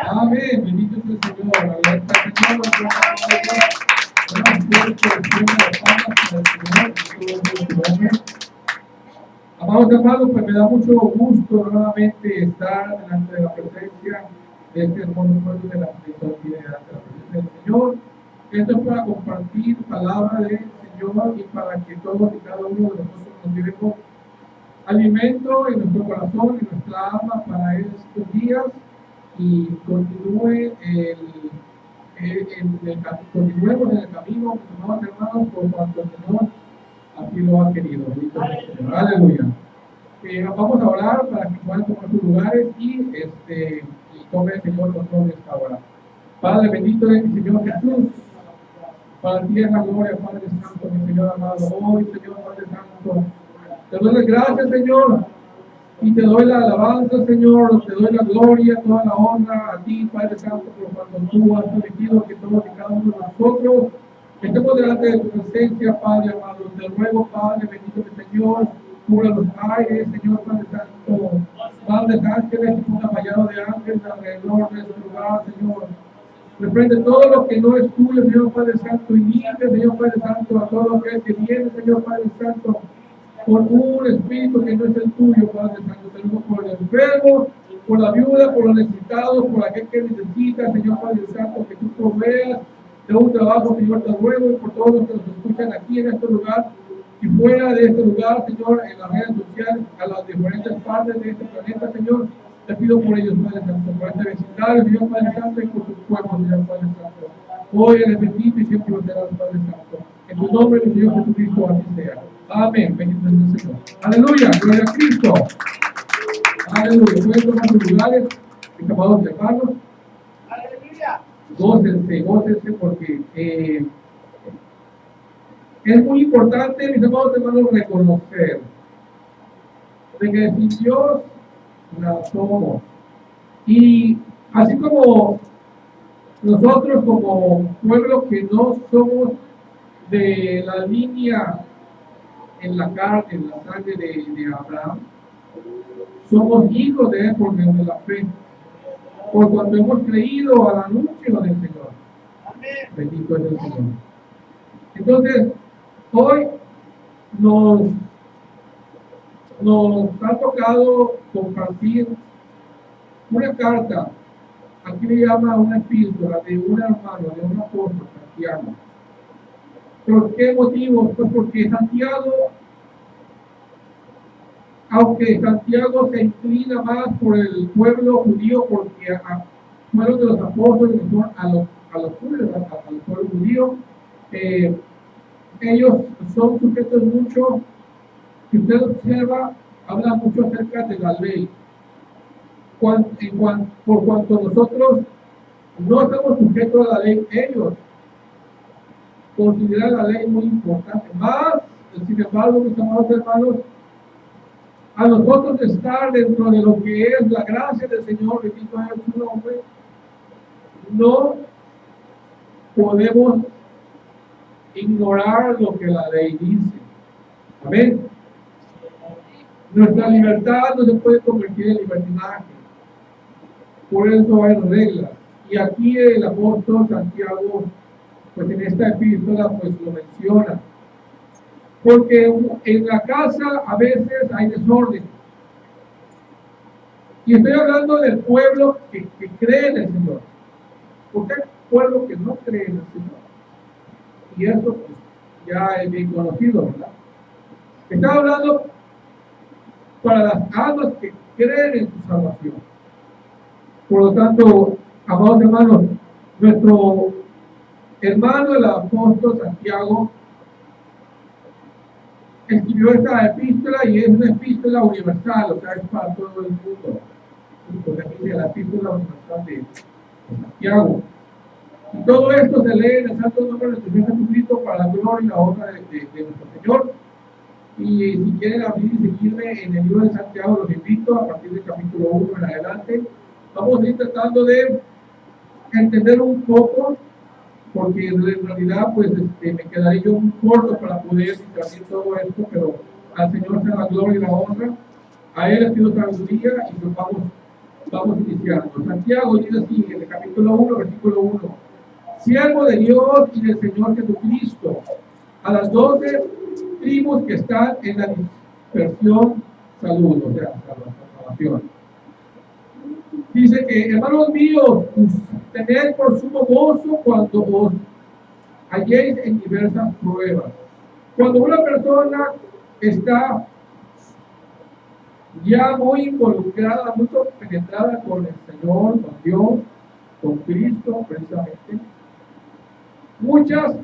Amén, bendito es el Señor. Alabanza al Señor. Amados hermanos, pues me da mucho gusto nuevamente estar delante de la presencia de este hermoso pueblo de la presencia del Señor. Esto es para compartir palabra del Señor y para que todos y cada uno de nosotros nos llevemos alimento en nuestro corazón, en nuestra alma para estos días y continuemos en el camino, mis amados hermanos, por cuanto el Señor así lo ha querido. Bendito sea el Señor. Aleluya. Vamos a orar para que puedan tomar sus lugares y tome el Señor control de esta hora. Padre, bendito es mi Señor Jesús. Para ti es la gloria, Padre Santo, mi Señor amado. Hoy, Señor Padre Santo, te doy las gracias, Señor, y te doy la alabanza, Señor, te doy la gloria, toda la honra a ti, Padre Santo, por cuando tú has permitido que todos y cada uno de nosotros estemos delante de tu presencia, Padre amado. Te ruego, Padre, bendito mi Señor, cubra los aires, Señor Padre Santo, Padre ángeles y un vallado de ángeles alrededor de este lugar, Señor. Reprende todo lo que no es tuyo, Señor Padre Santo, y limpia, Señor Padre Santo, a todo lo que viene, Señor Padre Santo, por un espíritu que no es el tuyo, Padre Santo. Tenemos por el enfermo, por la viuda, por los necesitados, por aquel que necesita, Señor Padre Santo, que tú proveas de un trabajo, Señor, te ruego, y por todos los que nos escuchan aquí en este lugar y fuera de este lugar, Señor, en las redes sociales, a las diferentes partes de este planeta, Señor. Te pido por ellos, Padre Santo, por este vecindario, Señor Padre Santo, y por tu pueblo, Señor Padre Santo. Hoy eres bendito y siempre lo serás, Padre Santo. En tu nombre, mi Señor Jesucristo, así sea. Amén. Bendito es el Señor. Aleluya. Gloria a Cristo. Aleluya. Pueden tomar sus lugares, mis amados hermanos. Aleluya. Gócense, porque es muy importante, mis amados hermanos, reconocer de que sin Dios nada somos. Y así como nosotros como pueblo que no somos de la línea en la carne, en la sangre de Abraham, somos hijos de él por medio de la fe, por cuanto hemos creído al anuncio del Señor. Bendito es el Señor. Entonces, hoy nos ha tocado compartir una carta, aquí le llama una epístola de un hermano, de un apóstol, Santiago. ¿Por qué motivo? Pues porque Santiago, aunque Santiago se inclina más por el pueblo judío, porque fueron de los apóstoles a los pueblos judíos, ellos son sujetos mucho, si usted observa, habla mucho acerca de la ley. Por cuanto nosotros no estamos sujetos a la ley, ellos consideran la ley muy importante. Más, sin embargo, mis amados hermanos, a nosotros estar dentro de lo que es la gracia del Señor, bendito es su nombre, no podemos ignorar lo que la ley dice. Amén. Nuestra libertad no se puede convertir en libertinaje. Por eso hay reglas. Y aquí el apóstol Santiago, pues en esta epístola, pues lo menciona. Porque en la casa a veces hay desorden. Y estoy hablando del pueblo que cree en el Señor. Porque hay pueblo que no cree en el Señor. Y eso pues, ya es bien conocido, ¿verdad? Está hablando para las almas que creen en su salvación. Por lo tanto, amados hermanos, nuestro hermano el apóstol Santiago escribió esta epístola y es una epístola universal, o sea, es para todo el mundo. Porque aquí dice la epístola universal de Santiago. Y todo esto se lee en el santo nombre de nuestro Señor Jesucristo para la gloria y la honra de nuestro Señor. Y si quieren abrir y seguirme en el libro de Santiago, los invito a partir del capítulo 1 en adelante. Vamos a ir tratando de entender un poco, porque en realidad pues me quedaría yo un corto para poder discutir todo esto, pero al Señor sea la gloria y la honra. A Él le pido sabiduría y nos vamos Vamos iniciando. Santiago dice así, en el capítulo 1, versículo 1. Siervo de Dios y del Señor Jesucristo, a las 12 tribus que están en la dispersión, saludo, o sea, salvación. Dice que, hermanos míos, tened por sumo gozo cuando os halléis en diversas pruebas. Cuando una persona está ya muy involucrada, muy penetrada con el Señor, con Dios, con Cristo, precisamente, muchas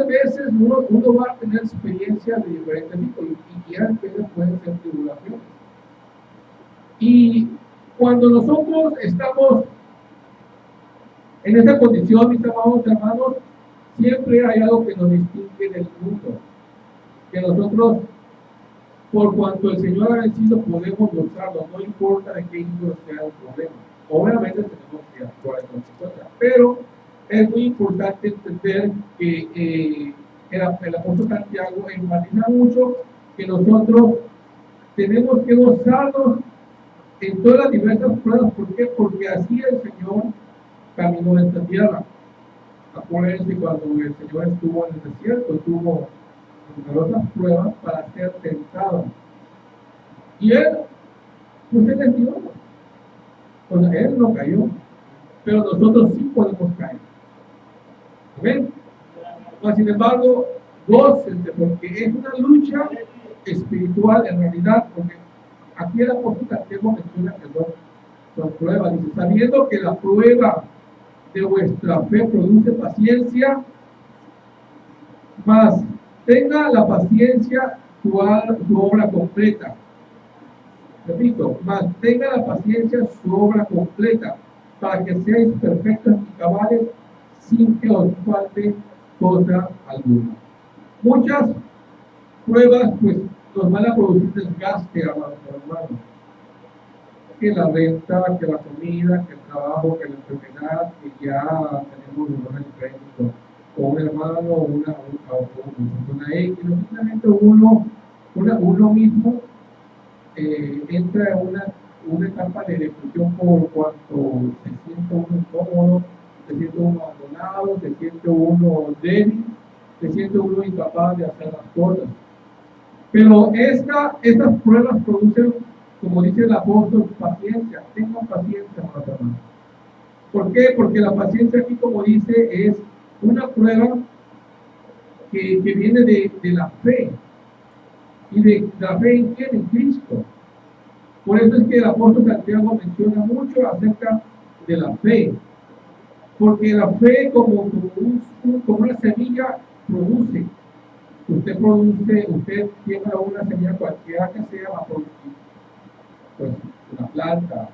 veces uno va a tener experiencias de diferentes tipos y ya veces pueden ser tribulaciones. Y cuando nosotros estamos en esa condición, mis amados hermanos, siempre hay algo que nos distingue del mundo, que nosotros, por cuanto el Señor ha vencido, podemos gozarlo, no importa de qué índole sea el problema. Obviamente tenemos que actuar en consecuencia, pero es muy importante entender que el apóstol Santiago enfatiza mucho que nosotros tenemos que gozarnos en todas las diversas pruebas. ¿Por qué? Porque así el Señor caminó en esta tierra. Acuérdense cuando el Señor estuvo en el desierto, tuvo numerosas pruebas para ser tentado. Y Él, pues Él es Dios. O sea, Él no cayó, pero nosotros sí podemos caer. ¿Amén? Mas, sin embargo, gócense, porque es una lucha espiritual en realidad, porque aquí el apóstol Santiago menciona que son pruebas. Dice, sabiendo que la prueba de vuestra fe produce paciencia, mas tenga la paciencia su obra completa. Repito, mas tenga la paciencia su obra completa, para que seáis perfectos y cabales, sin que os falte cosa alguna. Muchas pruebas pues nos van a producir desgaste a los hermanos. Que la renta, que la comida, que el trabajo, que la enfermedad, que ya tenemos una diferencia con un hermano o una persona X, no simplemente uno mismo entra en una etapa de depresión por cuanto se siente uno incómodo, se siente uno abandonado, se siente uno débil, se siente uno incapaz de hacer las cosas. Pero estas pruebas producen, como dice el apóstol, paciencia. Tengan paciencia, hermanos. ¿Por qué? Porque la paciencia aquí, como dice, es una prueba que viene de la fe. ¿Y de la fe en quién? En Cristo. Por eso es que el apóstol Santiago menciona mucho acerca de la fe. Porque la fe, como una semilla, produce. Usted siembra una semilla cualquiera que sea, va a producir pues una planta,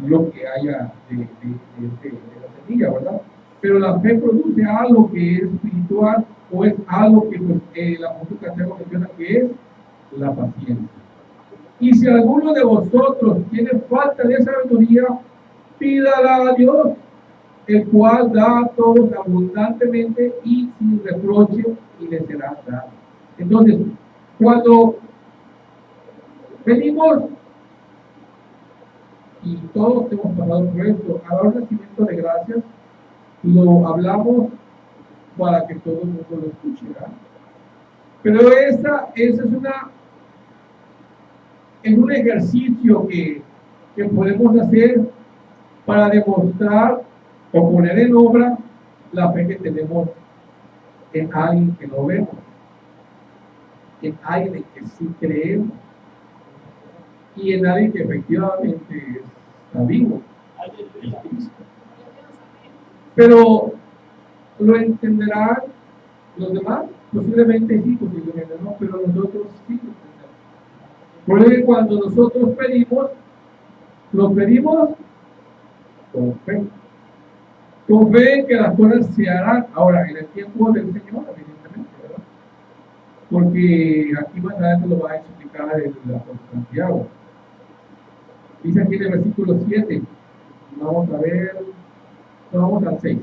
lo que haya de la semilla, ¿verdad? Pero la fe produce algo que es espiritual o es algo que pues, la apóstol Santiago menciona que es la paciencia. Y si alguno de vosotros tiene falta de sabiduría, pídala a Dios, el cual da a todos abundantemente y sin reproche, y le será dado. Entonces, cuando venimos, y todos hemos pasado por esto, a dar un nacimiento de gracias, lo hablamos para que todo el mundo lo escuche, ¿verdad? Pero esa es un ejercicio que podemos hacer para demostrar o poner en obra la fe que tenemos en alguien que no vemos, en alguien que sí creemos y en alguien que efectivamente está vivo, es Cristo. Pero ¿lo entenderán los demás? Posiblemente sí, posiblemente no, pero nosotros sí lo entendemos. Por eso cuando nosotros pedimos, lo pedimos con fe. Con fe en que las cosas se harán ahora en el tiempo del Señor, evidentemente, ¿verdad? Porque aquí más adelante lo va a explicar el apóstol Santiago. Dice aquí en el versículo 7, vamos a ver, vamos al 6.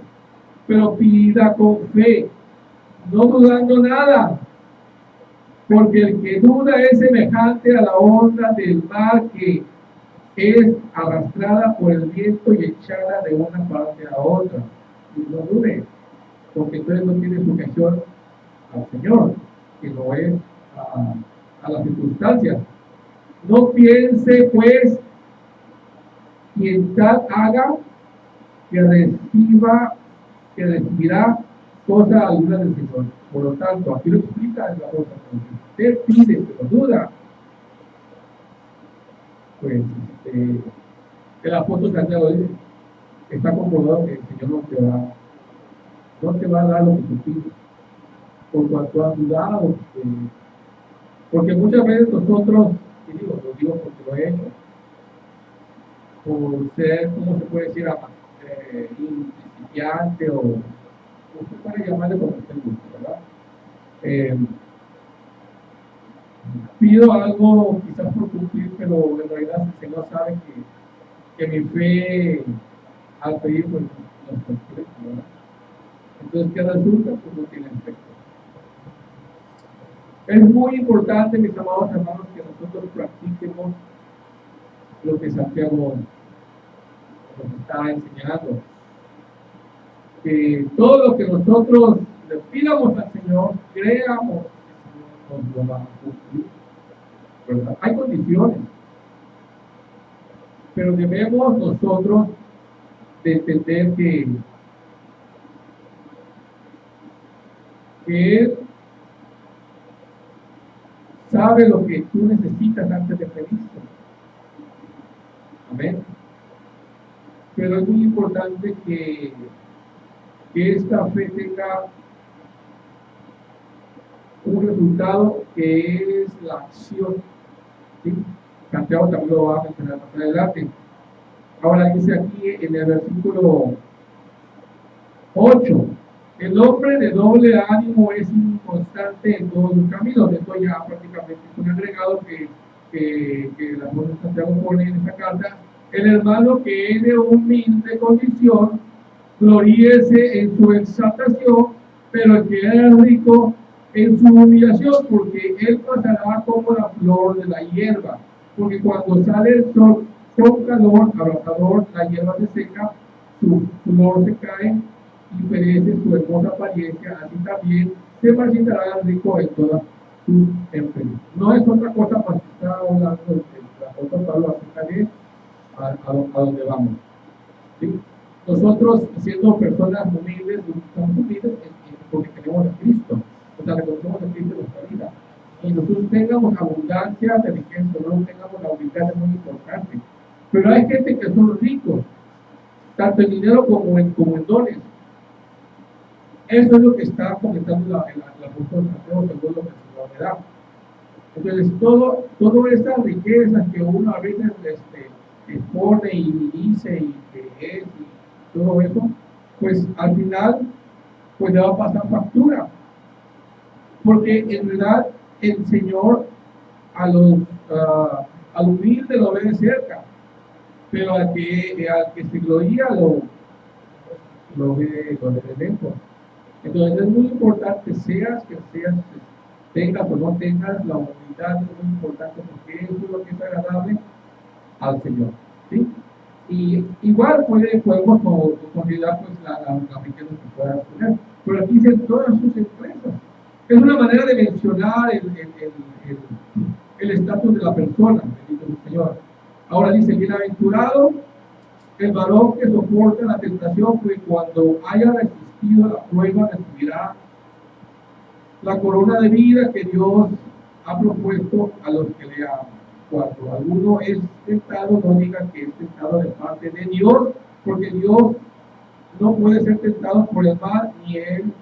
Pero pida con fe, no dudando nada, Porque el que duda es semejante a la onda del mar que es arrastrada por el viento y echada de una parte a otra. Y no dude, porque entonces no tiene sujeción al Señor, que no es a las circunstancias. No piense, pues, quien tal haga, que que recibirá cosa alguna del Señor. Por lo tanto, aquí lo explica la cosa. Usted pide, pero duda, pues el apóstol Santiago dice, está comprobado que el Señor no te va a dar lo que tú pides, por cuanto has dudado. Porque muchas veces nosotros, y lo digo porque lo he hecho, por ser, ¿cómo se puede decir? Principiante o usted puede llamarle como usted guste, ¿verdad? Eh, Pido algo quizás por cumplir, pero en realidad el Señor sabe que mi fe al pedir pues nos cumple, ¿verdad? Entonces, ¿qué resulta? Pues no tiene efecto. Es muy importante, mis amados hermanos, que nosotros practiquemos lo que Santiago nos está enseñando. Que todo lo que nosotros le pidamos al Señor, creamos que el Señor nos lo va a cumplir, ¿verdad? Hay condiciones, pero debemos nosotros de entender que Él sabe lo que tú necesitas antes de pedirlo. Amén. Pero es muy importante que esta fe tenga un resultado que es la acción. ¿Sí? Santiago también lo va a mencionar más adelante. Ahora dice aquí en el versículo 8, el hombre de doble ánimo es inconstante en todos los caminos. Esto ya prácticamente es un agregado que el apóstol Santiago pone en esta carta. El hermano que es de humilde condición, gloríese en su exaltación, pero el que es rico en su humillación, porque él pasará como la flor de la hierba. Porque cuando sale el sol con calor abrasador, la hierba se seca, su flor se cae y perece su hermosa apariencia, así también se marchitará el rico en todas sus empresas. No es otra cosa más que está hablando del apóstol Pablo acerca de a donde vamos. ¿Sí? Nosotros, siendo personas humildes, somos humildes porque tenemos a Cristo, o sea, reconocemos a Cristo en nuestra vida. Y nosotros tengamos abundancia de riqueza, no tengamos la humildad, es muy importante. Pero hay gente que son ricos, tanto en dinero como en dones. Eso es lo que está comentando el apóstol Santiago, según lo que el Señor le da. Entonces, todas estas riquezas que uno a veces expone y dice y que es y todo eso, pues al final, pues le va a pasar factura. Porque en verdad el Señor al humilde lo ve de cerca, pero al que se gloria lo ve de lejos. Entonces es muy importante, tengas o no tengas la humildad, es muy importante porque eso es lo que es agradable al Señor. ¿Sí? Y igual podemos considerar pues, la riqueza que pueda tener. Pero aquí dicen todas sus empresas. Es una manera de mencionar el estatus de la persona, bendito el Señor. Ahora dice, bienaventurado el varón que soporta la tentación, pues cuando haya resistido la prueba recibirá la corona de vida que Dios ha propuesto a los que le aman. Cuando alguno es tentado, no diga que es tentado de parte de Dios, porque Dios no puede ser tentado por el mal, ni él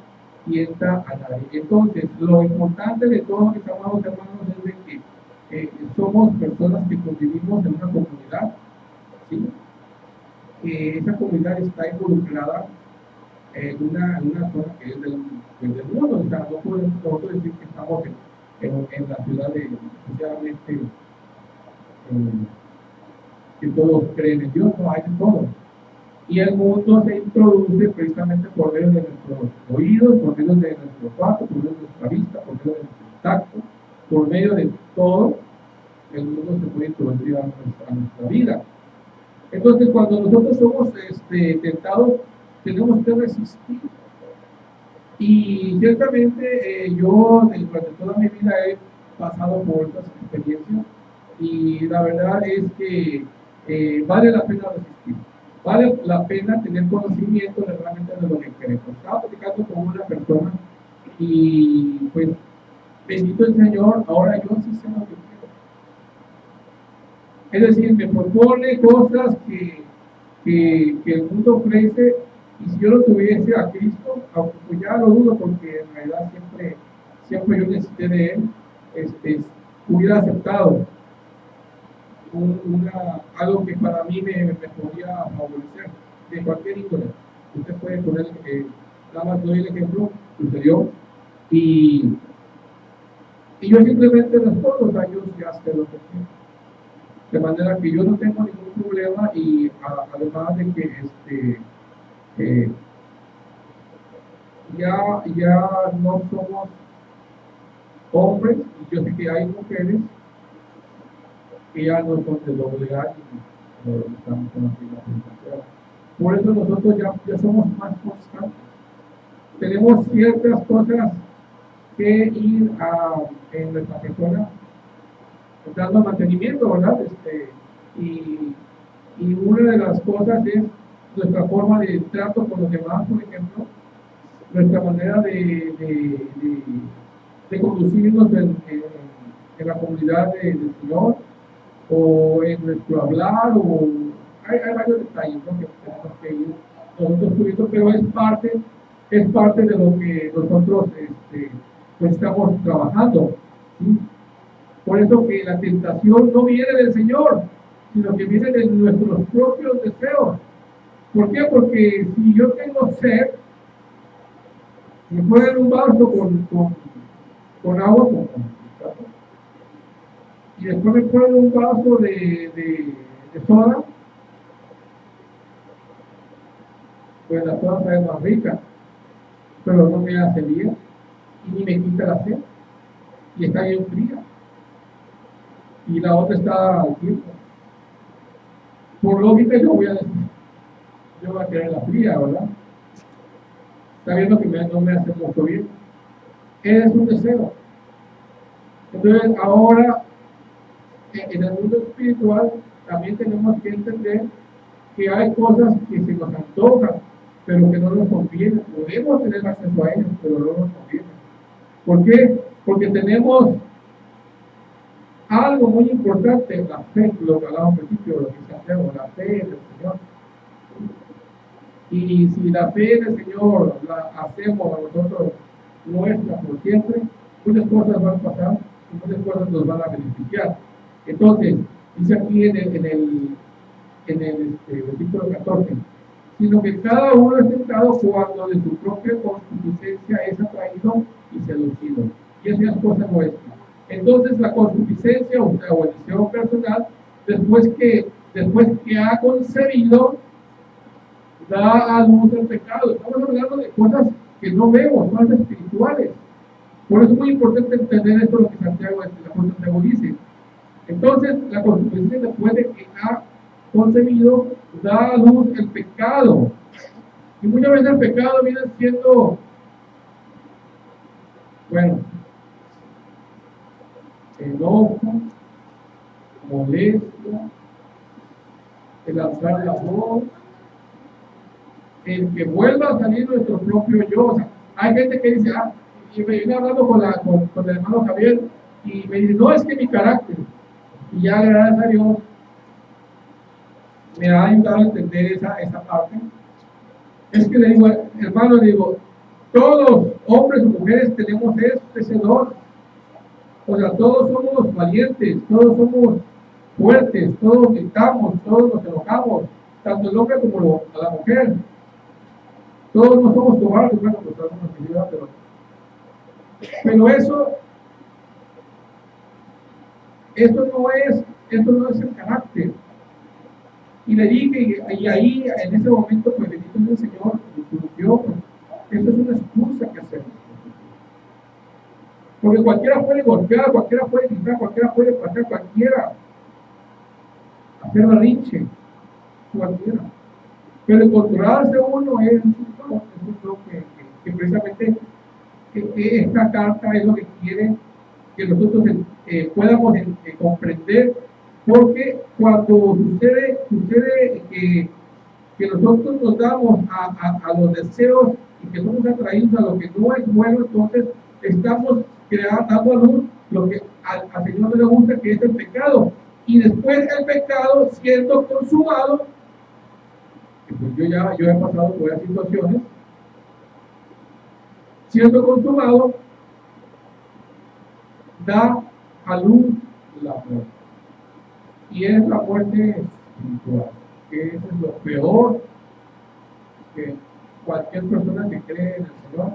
tienta a nadie. Entonces, lo importante de todos mis amados hermanos es de que somos personas que convivimos en una comunidad, ¿sí? Que esa comunidad está involucrada en una zona que es del mundo. O sea, no podemos nosotros decir que estamos en la ciudad especialmente que todos creen en Dios, no hay de todo. Y el mundo se introduce precisamente por medio de nuestros oídos, por medio de nuestro olfato, por medio de nuestra vista, por medio de nuestro tacto. por medio de todo, el mundo se puede introducir a nuestra vida. Entonces, cuando nosotros somos tentados, tenemos que resistir. Y ciertamente yo durante toda mi vida he pasado por estas experiencias y la verdad es que vale la pena resistir. Vale la pena tener conocimiento realmente de lo que queremos. Estaba platicando con una persona y pues bendito el Señor, ahora yo sí sé lo que quiero. Es decir, me propone cosas que el mundo ofrece y si yo no tuviese a Cristo, aunque pues ya lo dudo porque en realidad siempre yo necesité de Él, hubiera aceptado algo que para mí me podía favorecer de cualquier índole. Usted puede poner, nada más doy el ejemplo, sucedió, y yo simplemente respondo, o sea, yo ya sé lo que quiero. De manera que yo no tengo ningún problema y además de que ya no somos hombres, y yo sé que hay mujeres que ya no son de doble edad y estamos con la primera. Por eso nosotros ya somos más constantes. Tenemos ciertas cosas que ir en nuestra persona dando mantenimiento, ¿verdad? Y una de las cosas es nuestra forma de trato con los demás, por ejemplo, nuestra manera de conducirnos en la comunidad del Señor, o en nuestro hablar, o hay varios detalles, ¿no?, que tenemos que ir nosotros subiendo, pero es parte de lo que nosotros pues estamos trabajando, ¿sí? Por eso que la tentación no viene del Señor, sino que viene de nuestros propios deseos. ¿Por qué? Porque si yo tengo sed, me ponen un vaso con agua, y después me ponen un vaso de soda, pues la soda sabe más rica, pero no me hace bien y ni me quita la sed, y está bien fría, y la otra está al tiempo. Por lógica yo voy a querer la fría, ¿verdad? Sabiendo que no me hace mucho bien. Es un deseo. Entonces ahora en el mundo espiritual también tenemos que entender que hay cosas que se nos antojan, pero que no nos convienen. Podemos tener acceso a ellas, pero no nos conviene. ¿Por qué? Porque tenemos algo muy importante, la fe, lo que hablábamos al principio, lo que Santiago, la fe del Señor. Y si la fe del Señor la hacemos a nosotros nuestra por siempre, muchas cosas van a pasar y muchas cosas nos van a beneficiar. Entonces, dice aquí en el versículo 14, sino que cada uno es tentado cuando de su propia concupiscencia es atraído y seducido. Y eso ya es cosa nuestra. Entonces la concupiscencia o el deseo personal, después que ha concebido, da a luz el pecado. Estamos hablando de cosas que no vemos, más espirituales. Por eso es muy importante entender esto, lo que Santiago dice. Entonces, la concupiscencia, después de que ha concebido, da a luz el pecado. Y muchas veces el pecado viene siendo, bueno, enojo, molestia, el alzar la voz, el que vuelva a salir nuestro propio yo. O sea, hay gente que dice, y me viene hablando con el hermano Javier, y me dice, no, es que mi carácter, y ya gracias a Dios me ha ayudado a entender esa parte. Es que le digo, hermano, todos, hombres o mujeres, tenemos ese don. O sea, todos somos valientes, todos somos fuertes, todos gritamos, todos nos enojamos, tanto el hombre como la mujer. Todos no somos cobardes, bueno, pues algunos me llevan, pero eso no es el carácter. Y le dije, y ahí en ese momento, pues bendito es el Señor, me surgió, pues, eso es una excusa que hacemos. Porque cualquiera puede golpear, cualquiera puede gritar, cualquiera puede pasar, cualquiera. Hacer berrinche, cualquiera. Pero controlarse uno es un don que precisamente esta carta es lo que quiere que nosotros podamos comprender, porque cuando sucede que nosotros nos damos a los deseos y que somos atraídos a lo que no es bueno, entonces estamos dando a luz lo que al Señor no le gusta, que es el pecado. Y después el pecado siendo consumado, pues yo he pasado por esas situaciones, siendo consumado, da a luz la muerte. Y es la muerte espiritual, que eso es lo peor que cualquier persona que cree en el Señor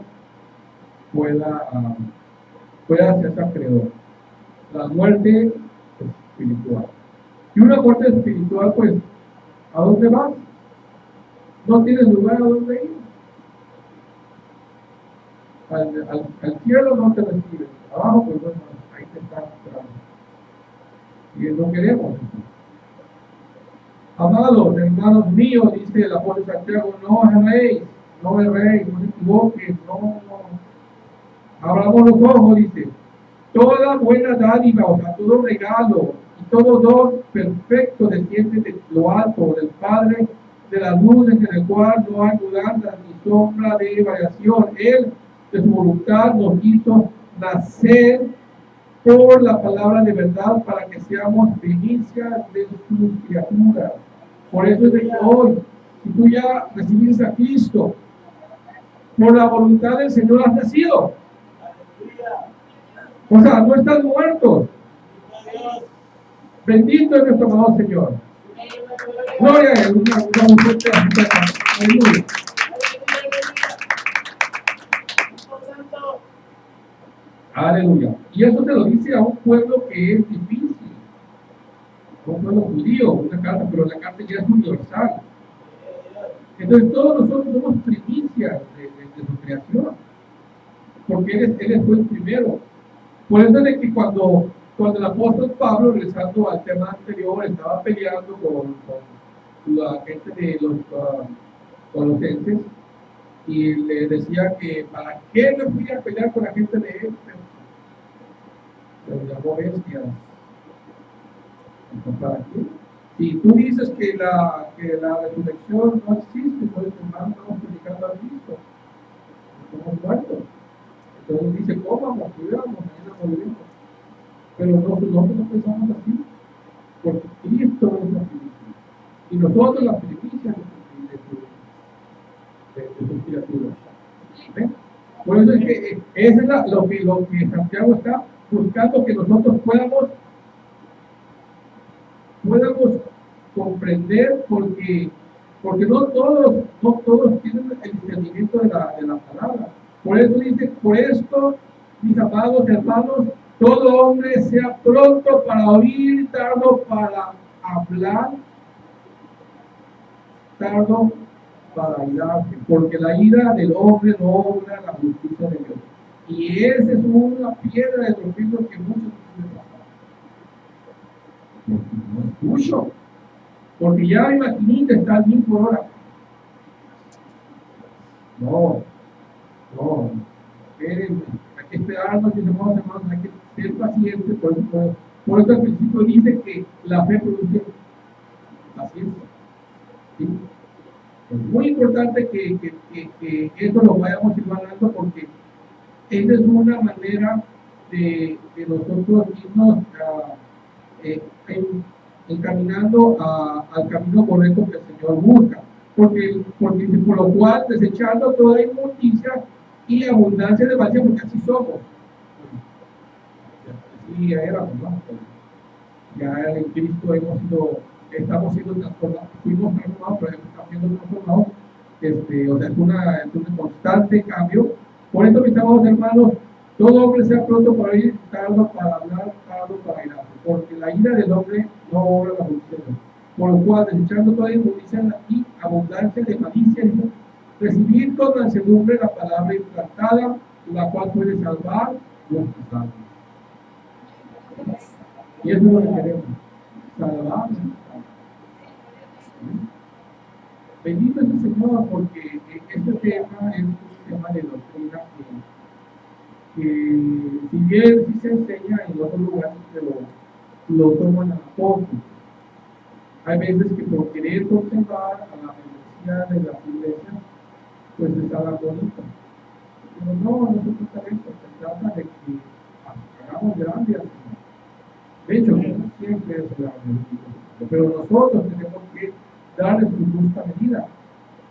pueda hacerse acreedor. La muerte espiritual. Y una muerte espiritual, pues, ¿a dónde vas? No tienes lugar a dónde ir. Al cielo no te recibe. Abajo, pues bueno, ahí te está esperando. Y no queremos. Amados hermanos míos, dice el apóstol Santiago, no erréis, no se equivoquen, no. Abramos los ojos, dice, toda buena dádiva, o sea, todo regalo y todo don perfecto desciende de lo alto, del Padre de las luces, en el cual no hay mudanza ni sombra de variación. Él, de su voluntad, nos hizo nacer por la palabra de verdad para que seamos primicias de sus criaturas. Por eso es de que hoy, si tú ya recibiste a Cristo, por la voluntad del Señor has nacido. O sea, no están muertos. Bendito es nuestro amado Señor. Gloria a Él. Aleluya. Aleluya. Y eso se lo dice a un pueblo que es difícil. A un pueblo judío, una carta, pero la carta ya es universal. Entonces todos nosotros somos primicias de su creación. Porque él fue el primero. Por eso es de que cuando el apóstol Pablo, regresando al tema anterior, estaba peleando con la gente de los colosenses y le decía que para qué le fui a pelear con la gente de Éfeso. Los llamó bestias. ¿Para qué? Si tú dices que la resurrección no existe, pues hermano, estamos predicando a Cristo. Somos muertos. Entonces dice, comamos, vivamos, mañana moriremos. Pero nosotros no pensamos así, porque Cristo es la primicia. Y nosotros la primicia de sus criaturas. ¿Ven? Por eso es que eso es lo que Santiago está buscando, que nosotros podamos comprender, porque no todos tienen el discernimiento de la palabra. Por eso dice, por esto, mis amados hermanos, todo hombre sea pronto para oír, tardo para hablar, tardo para airarse, porque la ira del hombre no obra la justicia de Dios. Y esa es una piedra de tropiezo que muchos tienen pasar. Porque no escucho. Porque ya mi maquinita está al 1000 por hora. No. Espérenme. Hay que esperarnos, mis hermanos, hay que ser pacientes. Por eso al principio dice que la fe produce paciencia. ¿Sí? Es muy importante que eso lo vayamos ilvanando, porque esa es una manera de nosotros irnos encaminando al camino correcto que el Señor busca. Porque por lo cual, desechando toda inmundicia y abundancia de vacío, porque así somos. Así éramos, ¿no? Ya en Cristo estamos siendo transformados, fuimos transformados, pero estamos siendo transformados. O sea, es un constante cambio. Por eso, mis amados hermanos, todo hombre sea pronto para ir, tardo para hablar, tardo para irarse, porque la ira del hombre no obra la justicia. Por lo cual, desechando toda inmundicia y abundancia de malicia, recibir con mansedumbre la palabra implantada, la cual puede salvar nuestras almas. Y eso es lo que queremos, salvar nuestras almas. Bendito es el Señor, porque este tema es un tema de doctrina que si bien sí se enseña en otros lugares, pero lo toman a poco. Hay veces que por querer conservar a la membresía de las iglesias, pues está la bonita. Pero no se trata de eso, se trata de que hagamos grande al Señor. De hecho, no siempre es grande, pero nosotros tenemos que darle su justa medida.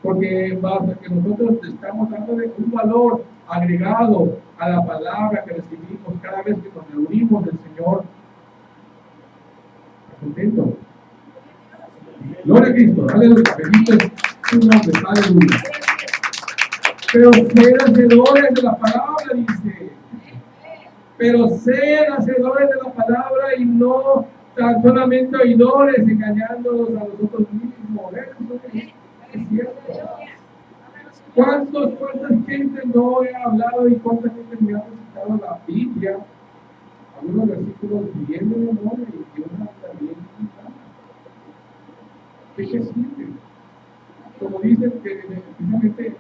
Porque basta que nosotros estamos dándole un valor agregado a la palabra que recibimos cada vez que nos reunimos del Señor. ¿Está contento? Gloria a Cristo, aleluya, bendito es su nombre, aleluya. Pero ser hacedores de la palabra, dice. Pero ser hacedores de la palabra y no tan solamente oidores, engañándonos a nosotros mismos. Eso es cierto. ¿Cuántas gente no he hablado y cuánta gente me ha recitado la Biblia? Algunos versículos bien de memoria y una también. ¿De qué sirve? Como dicen que precisamente en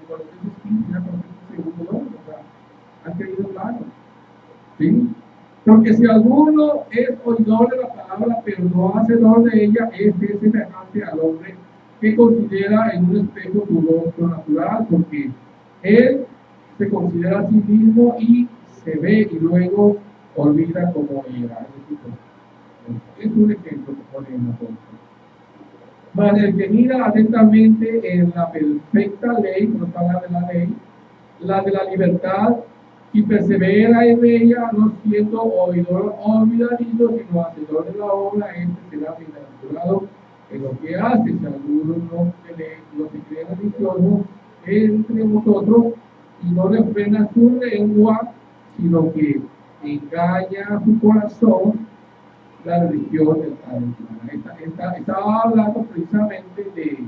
Colosenses 15, ya Colosenses 2, o sea, han querido claro. ¿Sí? Porque si alguno es oidor de la palabra, pero no hacedor de ella, este es semejante al hombre que considera en un espejo su rostro natural, porque él se considera a sí mismo y se ve y luego olvida cómo era. Es un ejemplo que pone en la foto. Mas el que mira atentamente en la perfecta ley, no habla de la ley, la de la libertad, y persevera en ella, no siendo oidor olvidadizo, sino hacedor de la obra, este será bienaventurado en lo que hace. Si alguno no se cree religioso entre vosotros y no refrena su lengua, sino que engaña su corazón, la religión del Padre. Estaba hablando precisamente de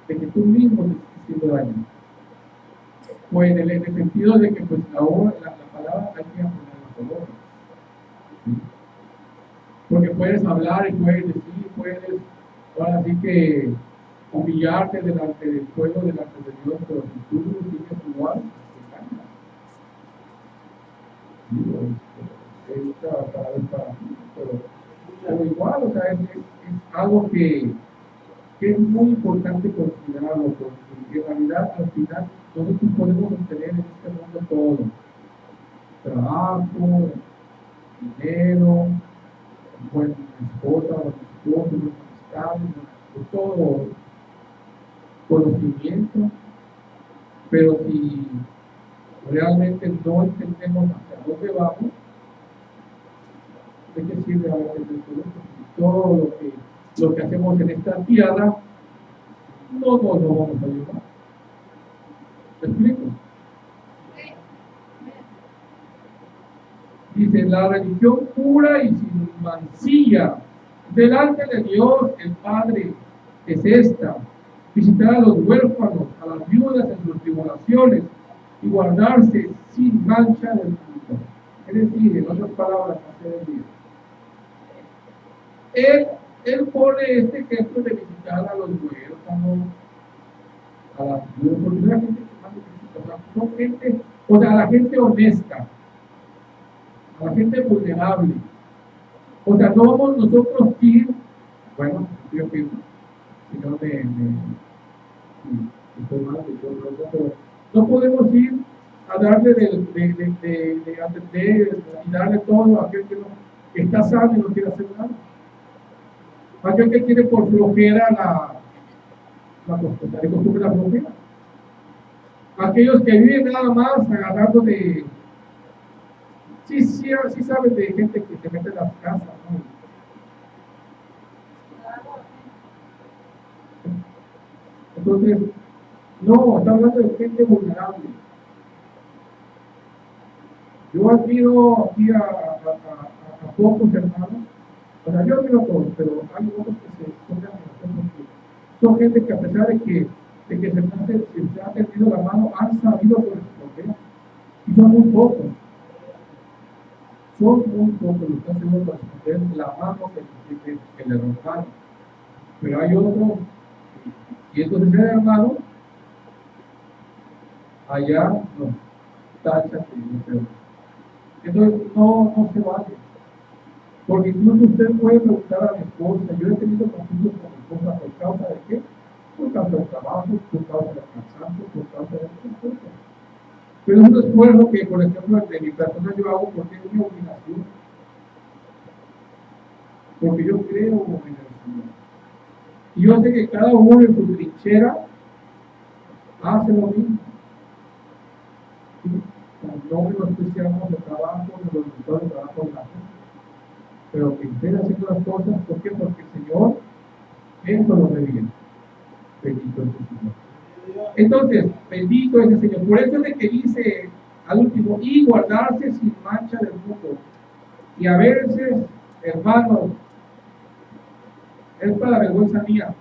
que tú mismo te estás haciendo daño. Pues en el sentido de que pues la palabra hay que aprenderla por obra. ¿Sí? Porque puedes hablar y puedes decir, puedes ahora sí que humillarte delante del pueblo, delante de Dios, pero si tú no sigues igual, te engañas. Esta palabra es para ti, pero igual, o sea, es algo que es muy importante considerarlo, porque en realidad al final nosotros podemos obtener en este mundo todo: trabajo, dinero, buena esposa, buenos esposos, buenas amistades, todo, conocimiento, pero si realmente no entendemos hacia dónde vamos, ¿de qué sirve haber entendido todo lo que hacemos en esta tierra? No nos lo vamos a llevar. ¿Me explico? Dice, la religión pura y sin mancilla delante de Dios el Padre es esta: visitar a los huérfanos, a las viudas en sus tribulaciones y guardarse sin mancha del mundo. Es decir, en otras palabras, hacer el bien. Él pone este ejemplo de visitar a los huérfanos, a las viudas, porque es la gente que más necesita, son gente, o sea, a la gente honesta, a la gente vulnerable. O sea, no vamos nosotros a ir, bueno, yo pienso, si no estoy mal, pero no podemos ir a darle de atender y darle todo a aquel que está sano y no quiere hacer nada. Aquel que tiene por flojera la costumbre la flojera. Aquellos que viven nada más agarrando de... Sí saben de gente que se mete en las casas, ¿no? Entonces, no, está hablando de gente vulnerable. Yo admiro aquí a pocos hermanos, o sea, yo admiro a todos, pero hay otros que son de admiración porque son gente que a pesar de que se ha tendido la mano, han sabido corresponder, y son muy pocos. son muy pocos los que hacen para esconder la mano que tiene el hermano. Pero hay otros, y entonces el hermano, allá nos tacha de peor. Entonces no se vale. Porque incluso usted puede preguntar a mi esposa, yo he tenido conflictos con mi esposa por causa de qué? Por causa del trabajo, por causa del cansancio, por causa de otras cosas. Pero es un esfuerzo que, por ejemplo, de mi persona yo hago porque es mi obligación. Porque yo creo en el Señor. Y yo sé que cada uno en su trinchera hace lo mismo. ¿Sí? No menospreciamos el trabajo, los resultados del trabajo de la gente. Pero que estén haciendo las cosas, ¿por qué? Porque el Señor, eso lo ve bien. Bendito es el Señor. Entonces, bendito es el Señor. Por eso es de que dice al último, y guardarse sin mancha del mundo. Y a veces, hermanos, es para la vergüenza mía,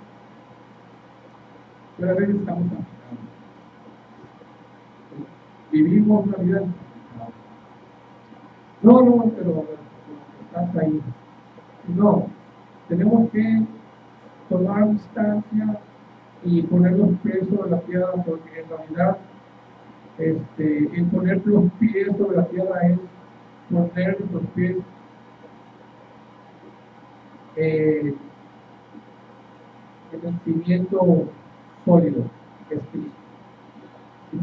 pero a veces estamos afectados. Vivimos una vida afectada. No, pero estás ahí. No, tenemos que tomar distancia y poner los pies sobre la tierra, porque en realidad el poner los pies sobre la tierra es poner los pies en el cimiento sólido, que es Cristo. ¿Sí?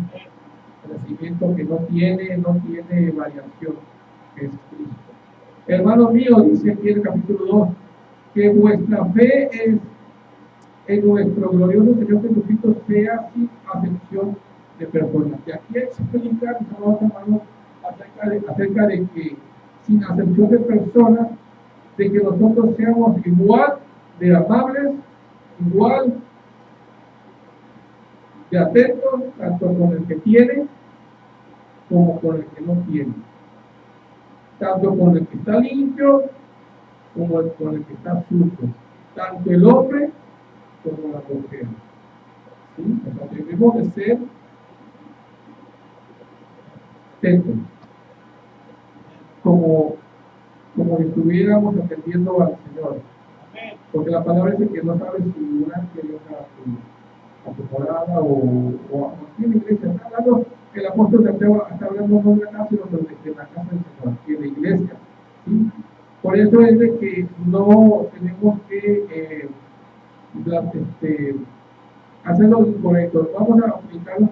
El cimiento que no tiene variación, que es Cristo. Hermano mío, dice aquí en el capítulo 2, que vuestra fe es en nuestro glorioso Señor Jesucristo sea sin acepción de personas. Y aquí explica, mis amados hermanos, acerca de que sin acepción de personas, de que nosotros seamos igual de amables, igual de atentos, tanto con el que tiene como con el que no tiene. Tanto con el que está limpio como con el que está sucio. Tanto el hombre como la mujer. ¿Sí? O sea, debemos de ser atentos, como si estuviéramos atendiendo al Señor. Porque la palabra dice que no sabes si una quiere a tu morada o aquí en la iglesia. Está hablando, el apóstol Santiago está hablando no de la casa, sino de la casa del Señor, que de la iglesia. ¿Sí? Por eso es de que no tenemos que hacer lo incorrecto. Vamos a aplicarnos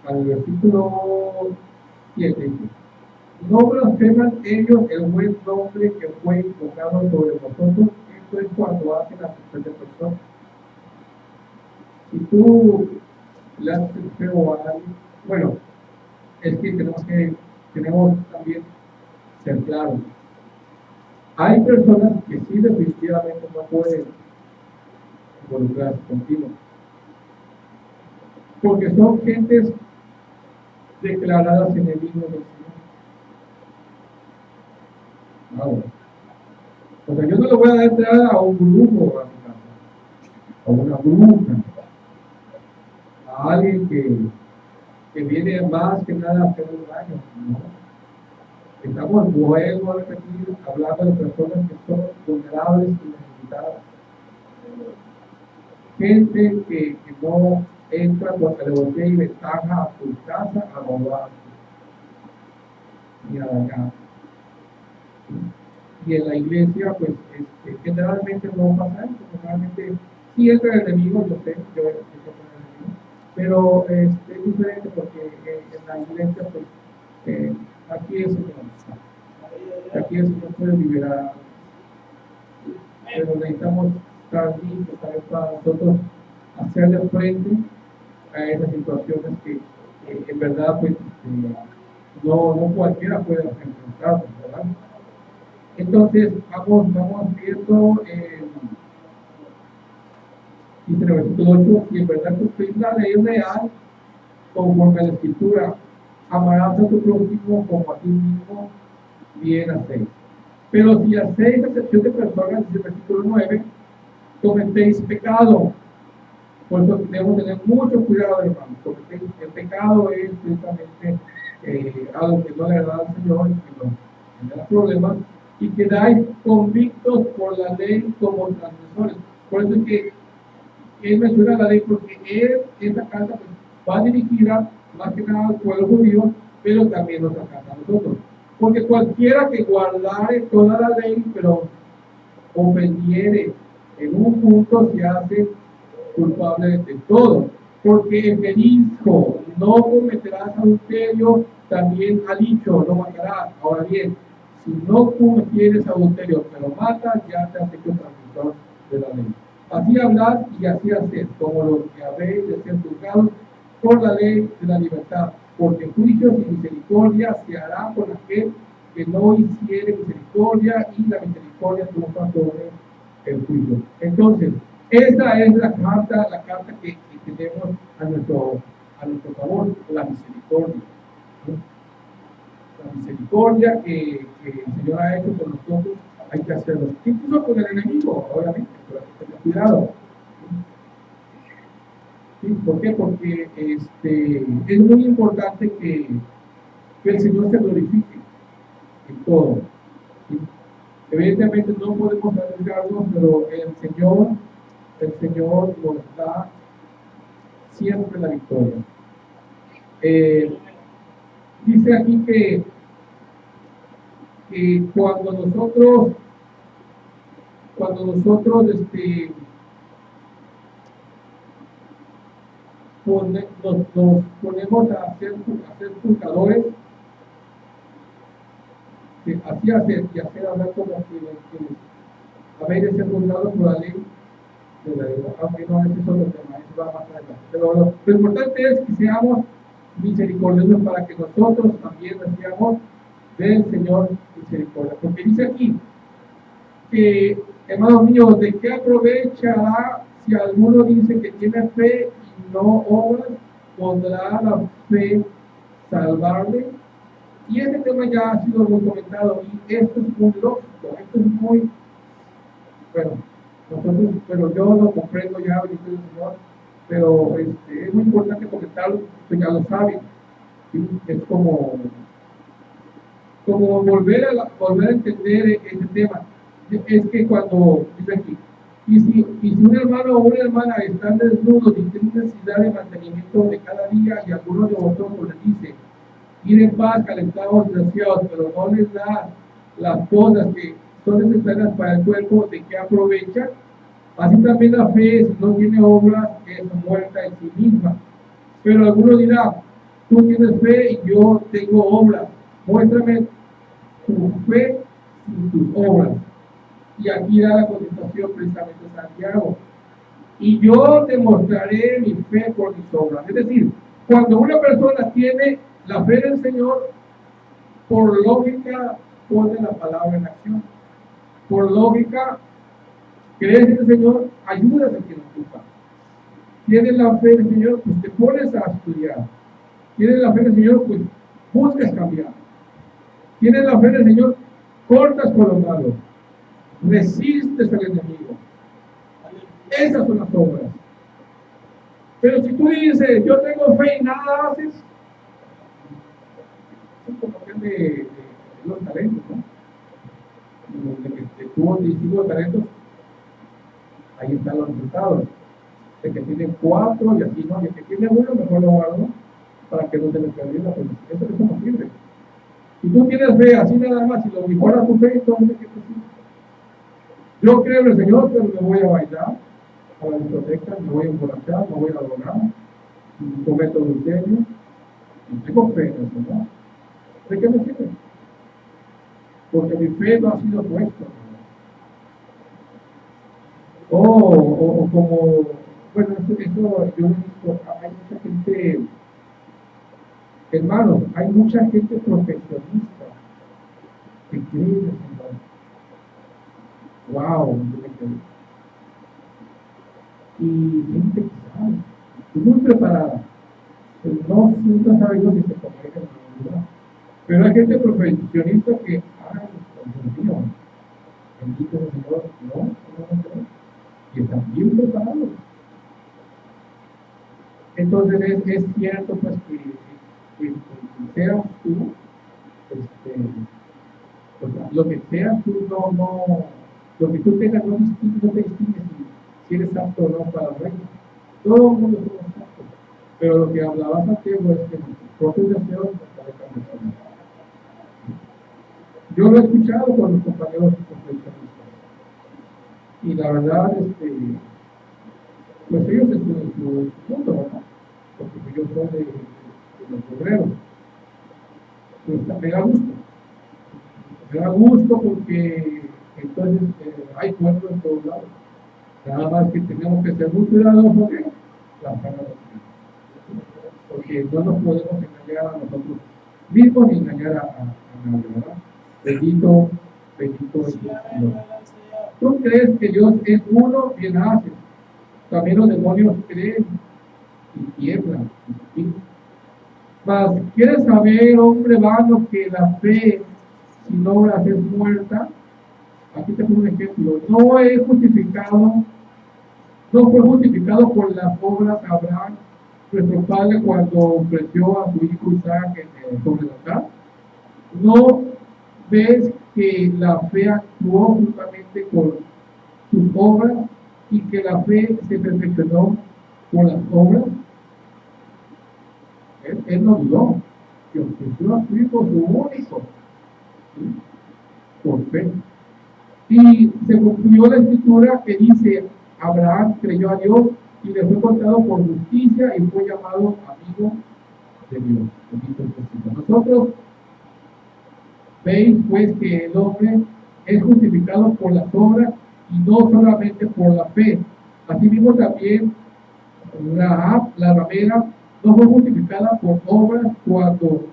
al versículo 7. No blasfeman ellos el buen nombre que fue invocado sobre nosotros. Esto es cuando hacen la acepción de personas. Si tú le haces el feo a alguien, bueno, es que tenemos también ser claros. Hay personas que sí definitivamente no pueden involucrarse contigo, porque son gentes declaradas enemigos del Señor. Ahora, o sea, yo no le voy a dar entrada a un brujo a mi casa, a una bruja, a alguien que viene más que nada a hacer un daño. ¿No? Estamos, vuelvo a repetir, hablando de personas que son vulnerables y necesitadas. Gente que no entra con alevosía y ventaja a tu casa a robar ni a dañar. Y en la iglesia, pues, generalmente no pasa eso. Generalmente sí entra el enemigo, yo sé que entra el enemigo, pero es diferente porque en la iglesia, pues, aquí el Señor está. Aquí el Señor puede liberar. Pero necesitamos estar limpios para nosotros hacerle frente a esas situaciones que en verdad, pues, no cualquiera puede enfrentar, ¿verdad? Entonces, vamos viendo, dice en el versículo 8, y en verdad cumplir la ley real conforme a la Escritura, amarás a tu prójimo como a ti mismo, bien hacéis. Pero si hacéis excepción de personas, dice el versículo 9, cometéis pecado. Por eso debemos tener mucho cuidado, hermanos. El pecado es precisamente a lo que no le agrada al Señor y que nos genera problemas, y quedáis convictos por la ley como transgresores. Por eso es que él menciona la ley, porque esta carta pues, va dirigida más que nada al pueblo judío, pero también nos alcanza a nosotros. Porque cualquiera que guardare toda la ley, pero ofendiere en un punto, se hace culpable de todo. Porque el que dijo, no cometerás adulterio, también ha dicho, no matarás. Ahora bien, si no cometieres adulterio, pero matas, ya te has hecho transgresor de la ley. Así hablad y así haced, como los que habéis de ser juzgados por la ley de la libertad, porque juicios y misericordia se hará con aquel que no hiciere misericordia, y la misericordia triunfa sobre el juicio. Entonces, esa es la carta que tenemos a nuestro favor, la misericordia. ¿Sí? La misericordia que el Señor ha hecho con nosotros, hay que hacerlo. Incluso con el enemigo, obviamente, pero ten cuidado. ¿Sí? ¿Por qué? Porque es muy importante que el Señor se glorifique en todo. ¿Sí? Evidentemente no podemos arriesgarnos, pero el Señor nos da siempre la victoria. Dice aquí que cuando nosotros nos ponemos a ser juzgadores, así hacer y hacer hablar como que habéis de ser juzgados por la ley de la ley. Aunque no es eso lo tema, eso va más adelante. Pero lo importante es que seamos misericordiosos para que nosotros también recibamos del Señor misericordia. Porque dice aquí que, hermanos míos, ¿de qué aprovechará si alguno dice que tiene fe y no obras? ¿Podrá la fe salvarle? Y este tema ya ha sido muy comentado, y esto es muy lógico, esto es muy, bueno, pero yo lo comprendo ya, bendito el Señor, pero es muy importante comentarlo, pues ya lo saben, ¿sí? Es como volver a entender este tema. Es que cuando dice aquí, y si un hermano o una hermana están desnudos y tienen necesidad de mantenimiento de cada día, y alguno de vosotros les dice, ir en paz, calentados y saciados, pero no les da las cosas que son necesarias para el cuerpo, ¿de qué aprovecha? Así también la fe, si no tiene obras, es muerta en sí misma. Pero alguno dirá, tú tienes fe y yo tengo obras, muéstrame tu fe sin tus obras. Y aquí da la contestación precisamente Santiago. Y yo te mostraré mi fe por mis obras. Es decir, cuando una persona tiene la fe del Señor, por lógica pone la palabra en acción. Por lógica, crees en el Señor, ayudas a quien ocupa. Tienes la fe del Señor, pues te pones a estudiar. Tienes la fe del Señor, pues buscas cambiar. Tienes la fe del Señor, cortas con los malos. Resistes al enemigo. Esas son las obras. Pero si tú dices, yo tengo fe y nada haces, es como de los talentos, ¿no? De que tuvo distintos talentos, ahí están los resultados. El que tiene 4 y así no, y el que tiene 1, mejor lo guardo para que no se le pierda. Pues eso es como sirve. Si tú tienes fe así nada más, si lo mejoras tu fe, entonces ¿qué te sirve? Yo creo en el Señor, pero me voy a bailar a la discoteca, me voy a emborrachar, me voy a drogar, cometo adulterio, y tengo fe en el Señor. ¿De qué me sirve? Porque mi fe no ha sido puesta. O como, bueno, eso yo lo he visto, hay mucha gente, hermanos, hay mucha gente profesionista que cree en el Señor. Wow, y gente que sabe, muy preparada, pero no siempre sabe Dios si se congrega en la unidad. Pero hay gente profesionista que, ay, Dios mío, bendito el Señor, no, y están bien preparados. Entonces es cierto pues que seas tú, o sea, lo que seas tú, lo que tú tengas no te distingue si eres apto o no para el reino. Todo el mundo somos aptos. Pero lo que hablaba Santiago es que nuestros propios deseos nos alejan del Señor. Yo lo he escuchado con los compañeros profesionistas. Y la verdad, pues ellos en su punto, ¿verdad? Porque yo soy de los obreros. Pues me da gusto. Me da gusto porque entonces hay pueblo en todos lados. Nada más que tenemos que ser muy cuidadosos de la sana doctrina. Porque no nos podemos engañar a nosotros mismos ni engañar a nadie, ¿verdad? Bendito es el Señor. Tú crees que Dios es uno, bien haces. También los demonios creen y tiemblan. Mas, ¿quieres saber, hombre vano, que la fe sin obras es muerta? Aquí te pongo un ejemplo. No fue justificado por las obras Abraham, nuestro padre, cuando ofreció a su hijo Isaac sobre el altar. ¿No ves que la fe actuó justamente con sus obras y que la fe se perfeccionó por las obras? Él no dudó, que ofreció a su hijo su único, ¿sí? Por fe. Y se cumplió la escritura que dice: Abraham creyó a Dios y le fue contado por justicia y fue llamado amigo de Dios. Nosotros veis pues que el hombre es justificado por las obras y no solamente por la fe. Asimismo también Rahab, la ramera, no fue justificada por obras cuando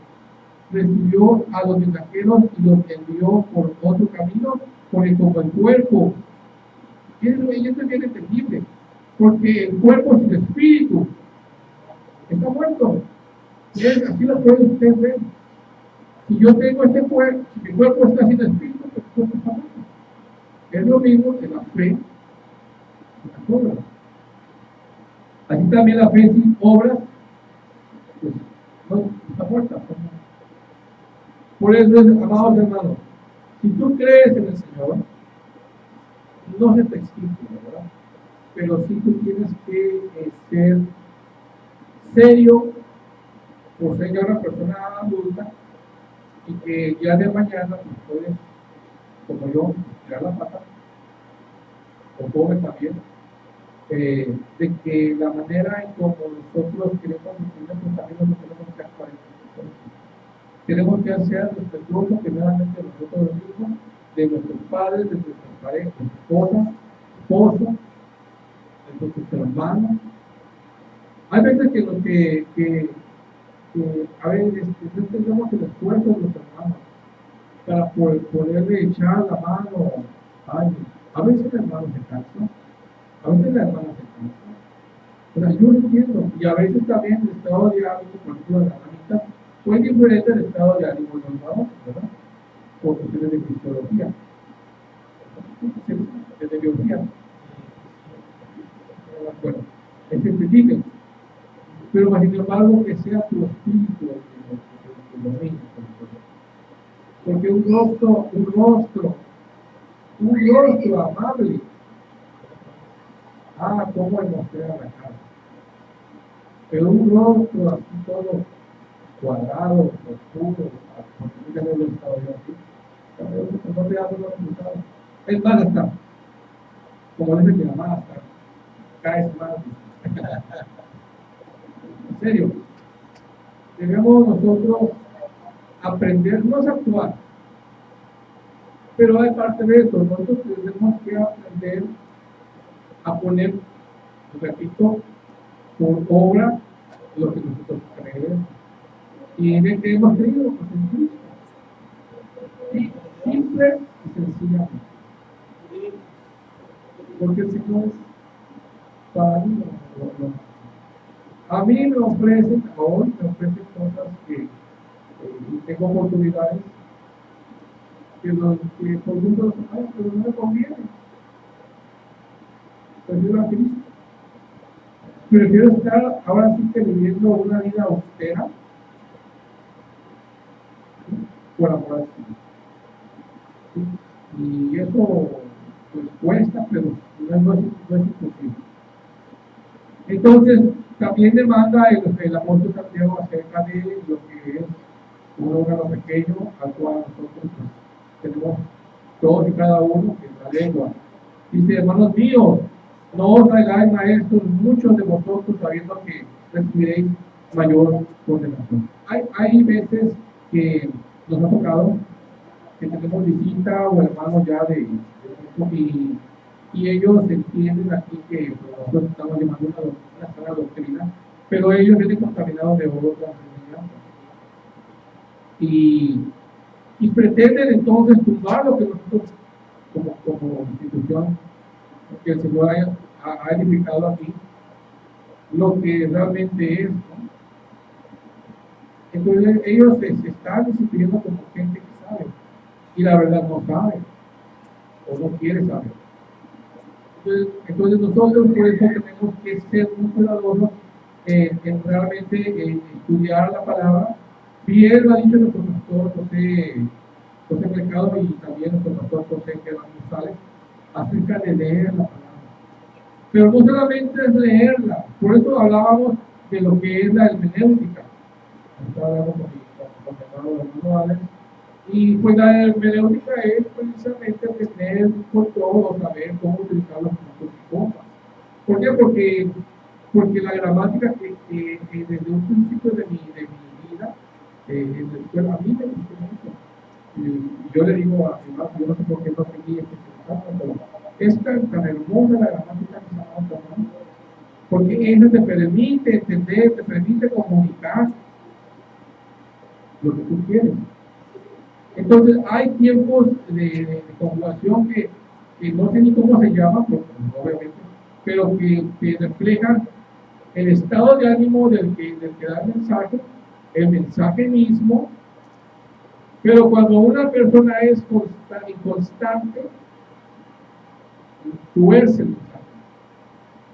recibió a los mensajeros y los envió por otro camino, porque como el cuerpo, y esto es bien entendible, porque el cuerpo sin espíritu está muerto. Y así lo puede usted ver. Si yo tengo este cuerpo, si mi cuerpo está sin espíritu, pues el cuerpo está muerto. Es lo mismo que la fe y las obras. Así también la fe sin obras, pues no, está muerta. Por eso, amados hermanos, si tú crees en el Señor, no se te exige, ¿verdad? Pero sí tú tienes que ser serio por ser ya una persona adulta y que el día de mañana pues, puedes, como yo, tirar la pata, o joven también, de que la manera en como nosotros queremos vivir, pues también nosotros tenemos que actuar en nosotros. Tenemos que ser respetuosos primeramente de nosotros mismos, de nuestros padres, de nuestras parejas, esposos, de nuestros hermanos. Hay veces que lo que a veces no tenemos el esfuerzo de los hermanos para poderle echar la mano a alguien. A veces el hermano se cansa, a veces la hermana se cansa. O sea, yo lo entiendo. Y a veces también el estado de ánimo, por ejemplo, de las amitas, fue diferente del estado de ánimo de los varones, ¿verdad? Por cuestiones de fisiología, de biología. Bueno, es que critiquen. Pero sin embargo, que sea tu espíritu el que domine. Porque un rostro amable, cómo hermosea la cara. Pero un rostro así todo cuadrado, oscuro, porque no lo estado yo así, no te da buenos resultados. Es más, hasta, como dice mi mamá, hasta caes mal. En serio, debemos nosotros aprender, no es actuar, pero hay parte de eso, nosotros tenemos que aprender a poner, repito, por obra lo que nosotros creemos. ¿Y en qué hemos creído? Pues en Cristo. Sí, simple y sencillamente. Porque el Señor es para mí. A mí me ofrecen cosas que y tengo oportunidades que por mucho pero no me conviene. Prefiero a Cristo. Prefiero estar ahora sí que viviendo una vida austera por amor al Señor. ¿Sí? Y eso pues cuesta, pero no es imposible. Entonces, también demanda el apóstol Santiago acerca de lo que es un órgano pequeño al cual nosotros pues, tenemos todos y cada uno, que es la lengua. Dice, hermanos míos, no os hagáis maestros muchos de vosotros, sabiendo que recibiréis mayor condenación. Hay veces que nos ha tocado que tenemos visita o hermanos ya y ellos entienden aquí que pues, nosotros estamos llevando una sana doctrina, pero ellos vienen contaminados de otras enseñanzas. Y pretenden entonces tumbar lo que nosotros como institución que el Señor ha edificado aquí, lo que realmente es, ¿no? Entonces ellos se están discutiendo como gente que sabe y la verdad no sabe o no quiere saber. Entonces nosotros por eso tenemos que ser muy cuidadosos en realmente estudiar la palabra. Bien lo ha dicho nuestro pastor José Mercado y también nuestro pastor José González acerca de leer la palabra. Pero no solamente es leerla, por eso hablábamos de lo que es la hermenéutica. Estaba hablando con mi hermano Alex. Y pues la hermenéutica es precisamente tener por todo, saber cómo utilizar los puntos y comas. ¿Por qué? Porque la gramática que desde un principio de mi vida, en la escuela, a mí me gustó mucho. Yo le digo a mi hermano, yo no sé por qué no seguí especializando, pero es tan hermosa la gramática que estamos hablando, porque eso te permite entender, te permite comunicar lo que tú quieres. Entonces hay tiempos de conjugación que no sé ni cómo se llaman, obviamente, pero que reflejan el estado de ánimo del que da el mensaje mismo, pero cuando una persona es inconstante, tuerce el mensaje.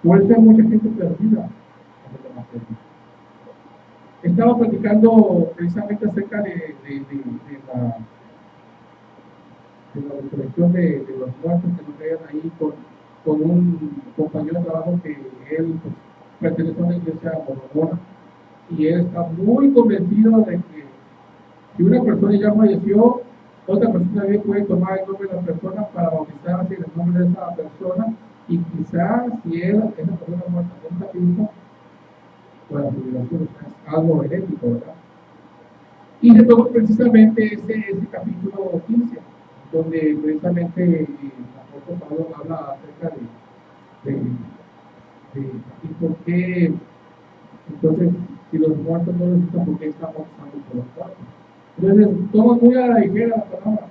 Por eso hay mucha gente perdida. Estaba platicando precisamente acerca de la resurrección de los muertos que nos traían ahí con un compañero de trabajo que él pues, pertenece a una iglesia mormona y él está muy convencido de que si una persona ya falleció, otra persona bien puede tomar el nombre de la persona para bautizarse en el nombre de esa persona y quizás si esa persona muerta nunca Cristo, pues la jubilación es algo herético, ¿verdad? Y se tomó precisamente ese capítulo 15, donde precisamente el apóstol Pablo habla acerca y por qué, entonces, si los muertos no resultan, ¿por qué estamos usando por los muertos? Entonces, toman muy a la ligera la palabra,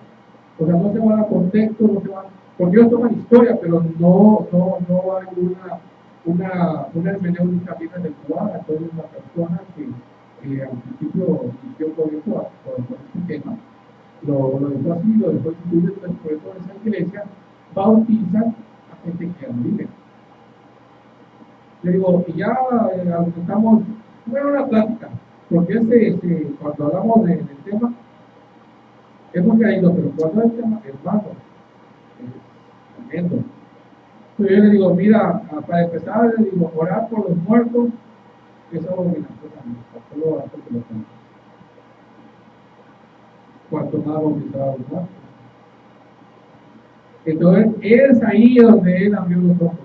o sea, no se van a contexto, no se van, porque ellos toman historia, pero no hay una hermenéutica bien adecuada. Entonces, la persona que al principio inició con este tema, lo dejó así, lo dejó excluido, entonces por eso esa iglesia bautiza a gente que no vive. Le digo, y ya estamos, bueno, una plática, porque cuando hablamos del tema, es muy caído, pero cuando el tema, hermano, es tremendo. Entonces yo le digo, mira, para empezar, le digo, orar por los muertos, es abominación a mí, solo hacer que lo tenga. Cuanto más bautizar a los muertos. Entonces, es ahí donde él abrió los ojos.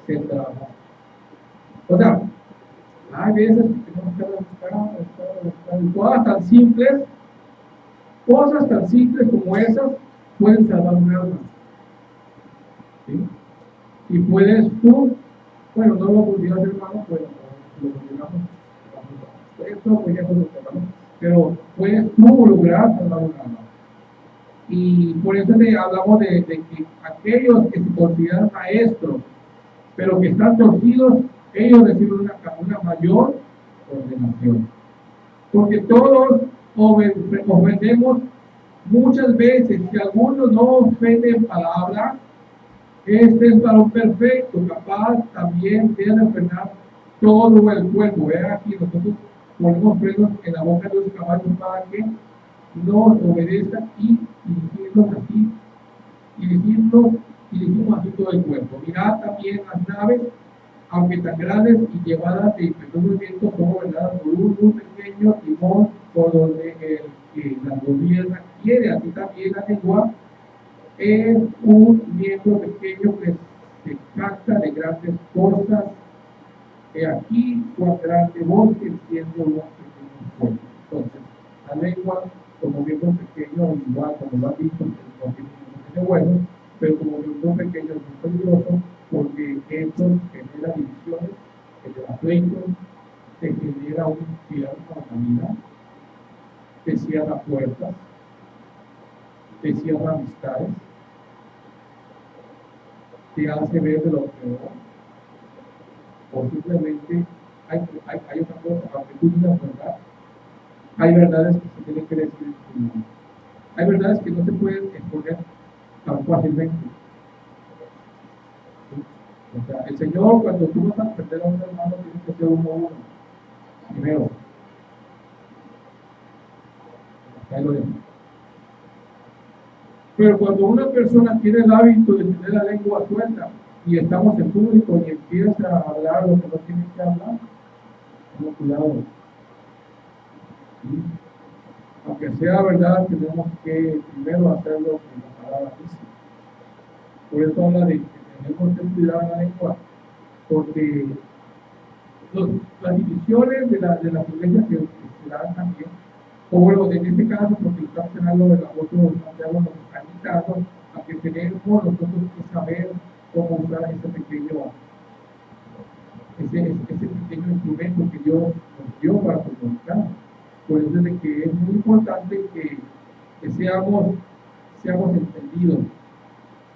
Se trabajó. O sea, hay veces que tenemos que buscar cosas tan simples como esas pueden salvar un alma. ¿Sí? Y puedes tú, bueno, no lo pudieras hacer, hermano, pues lo digamos, esto pues ya con los hermanos, pero puedes tú lograr salvar un alma. Y por eso hablamos de que aquellos que se consideran maestros, pero que están torcidos, ellos reciben una mayor ordenación. Porque todos ofendemos muchas veces. Si algunos no ofenden palabra, este es varón perfecto, capaz también de refrenar todo el cuerpo. Aquí nosotros ponemos frenos en la boca de los caballos para que nos obedezcan y dirigirlos así, dirigimos así todo el cuerpo. Mirad también las naves, aunque tan grandes y llevadas de impetuosos vientos, son gobernadas por un muy pequeño timón por donde el que las gobierna quiere. Así también la lengua es un miembro pequeño que se jacta de grandes cosas. He aquí cuán grande bosque enciende un pequeño fuego. Entonces, la lengua, como miembro pequeño, igual como lo han dicho, no tiene huevos, pero como miembro pequeño es muy peligroso porque eso genera divisiones, genera pleitos, te genera un infierno a la vida, te cierra puertas, te cierra amistades, te hace ver de lo peor, o simplemente hay otra cosa, aunque tú digas verdad, hay verdades que se tienen que decir en su nombre. Hay verdades que no se pueden exponer tan fácilmente. ¿Sí? O sea, el Señor, cuando tú vas a perder a un hermano, tienes que ser uno a uno. Primero. Ahí lo dejo. Pero cuando una persona tiene el hábito de tener la lengua suelta y estamos en público y empieza a hablar lo que no tiene que hablar, tengo cuidado. ¿Sí? Aunque sea verdad, tenemos que primero hacer lo que la palabra dice. Por eso habla de que tenemos que cuidar la lengua, porque las divisiones de las iglesias se dan también, o bueno, en este caso, porque está mencionando el apóstol Santiago, nos está invitando a que tenemos nosotros que saber cómo usar ese pequeño instrumento que Dios nos dio para comunicar. Por eso es de que es muy importante que seamos entendidos.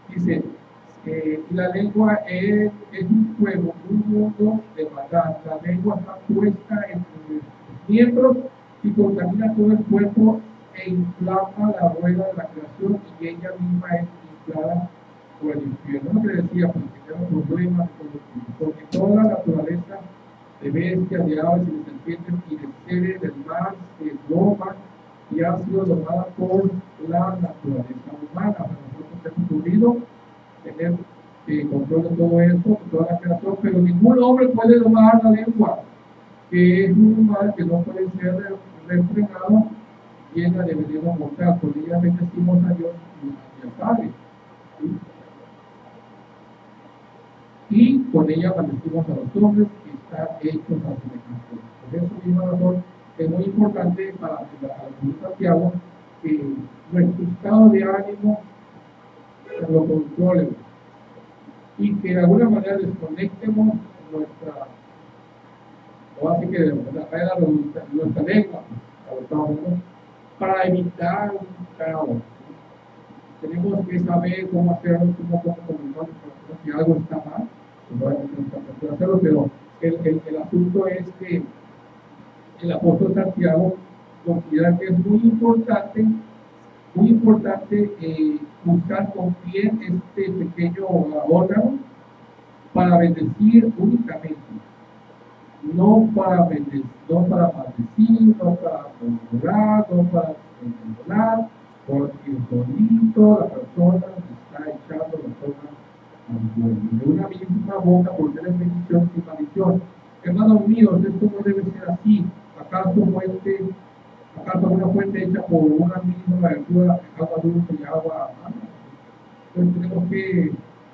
Dice, y la lengua es un fuego, un mundo de maldad. La lengua está puesta entre nuestros miembros y contamina todo el cuerpo e inflama la rueda de la creación, y ella misma es inflada por el infierno. Lo que decía, porque tenemos problemas porque toda la naturaleza de bestias, de aves y de serpientes y de seres del mar se doma y ha sido domada por la naturaleza humana. A nosotros hemos ocurrido tener control de todo eso, de toda la creación, pero ningún hombre puede domar la lengua, que es un mal que no puede ser refrenado, llena de veneno mortal. Por ella bendecimos a Dios y al Padre, ¿sí? Y con ella bendecimos a los hombres que están hechos a semejanza. Por eso misma razón es muy importante para el Santiago que nuestro estado de ánimo lo controlemos y que de alguna manera desconectemos nuestra, o así que nuestra lengua, para evitar un caos. Tenemos que saber cómo hacerlo, cómo comunicarnos, si algo está mal, pues no puede hacerlo, pero el asunto es que el apóstol Santiago considera que es muy importante buscar con bien este pequeño órgano para bendecir únicamente, no para bendecir, no para maldecir, no para murmurar, no para señalar, porque solito la persona está echando la zona al bueno. De una misma boca por ser bendición y maldición. Hermanos míos, esto no debe ser así. ¿Acaso una fuente hecha por una misma abertura, agua dulce y agua amarga? Entonces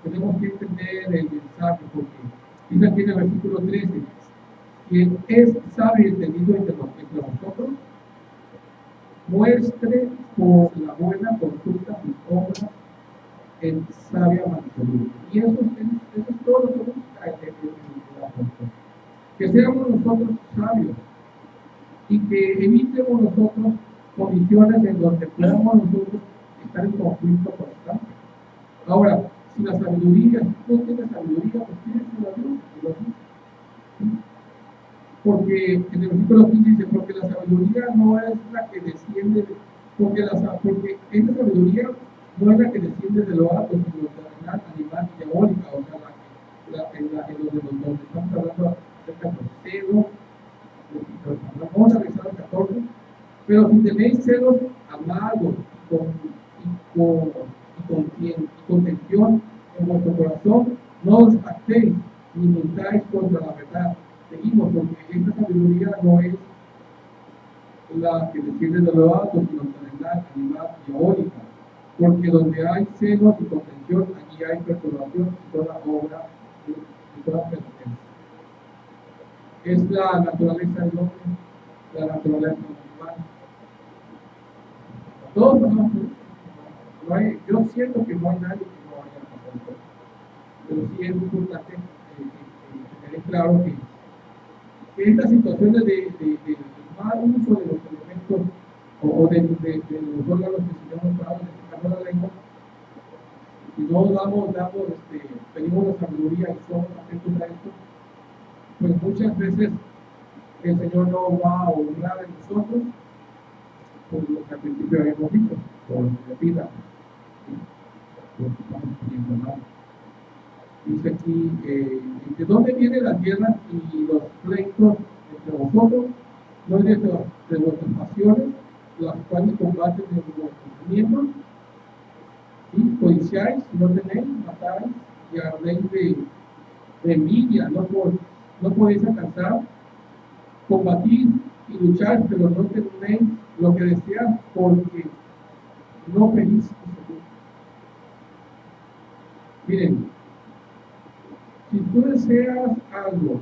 tenemos que entender el mensaje, porque dice aquí en el versículo 13, quien es sabio y entendido entre nosotros, muestre por la buena conducta sus obras en sabia mansedumbre. Y eso es todo lo que busca el apóstol. Que seamos nosotros sabios y que evitemos nosotros condiciones en donde podamos nosotros estar en conflicto constante. Ahora, si la sabiduría, si no tienes sabiduría, pues tienes a Dios, ¿sí? Porque en el versículo 15 dice, porque la sabiduría no es la que desciende, porque esa sabiduría no es la que desciende de lo alto, sino de la animal y diabólica, o sea, en donde estamos hablando acerca de los celos, los Pero si tenéis celos amargos y contención en vuestro corazón, no os jactéis ni mintáis contra la verdad. Seguimos, porque esta sabiduría no es la que desciende de lo alto, sino terrenal, animal y diabólica. Porque donde hay celos y contención, allí hay perturbación y toda obra y toda pertenencia. Es la naturaleza del hombre, la naturaleza humana. Todos pasamos por eso. Yo siento que no hay nadie que no haya pasado por eso. Pero sí es importante tener claro que estas situaciones de mal uso de los elementos o de los órganos que se llaman para la lengua, si no pedimos la sabiduría y somos atentos a esto, pues muchas veces el Señor no va a obrar en nosotros por lo que al principio habíamos dicho, por lo que pida, por lo que estamos pidiendo mal. Dice aquí, ¿de dónde vienen las guerras y los pleitos entre vosotros? No es de vuestras pasiones, las cuales combaten en vuestros miembros, ¿sí? Codiciáis, no tenéis, matáis y ardéis de envidia, no podéis alcanzar, combatís y lucháis, pero no tenéis lo que deseas porque no pedís. Miren, si tú deseas algo,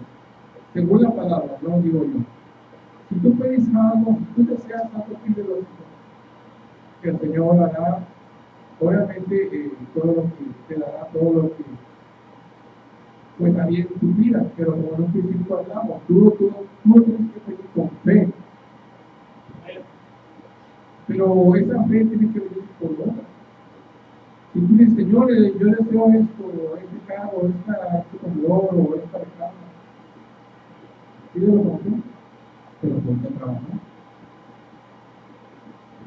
según la palabra, no digo yo, si tú pedís algo, si tú deseas algo, pídelo, que el Señor hará, obviamente, todo lo que te dará, todo lo que pues haría en tu vida, pero como en un principio hablamos, tú tienes que pedir con fe, pero esa fe tiene que venir por obra. Si tú dices, Señor, yo deseo esto, este carro, este comedor o esta recama, pídelo con fe, pero ponte a trabajar.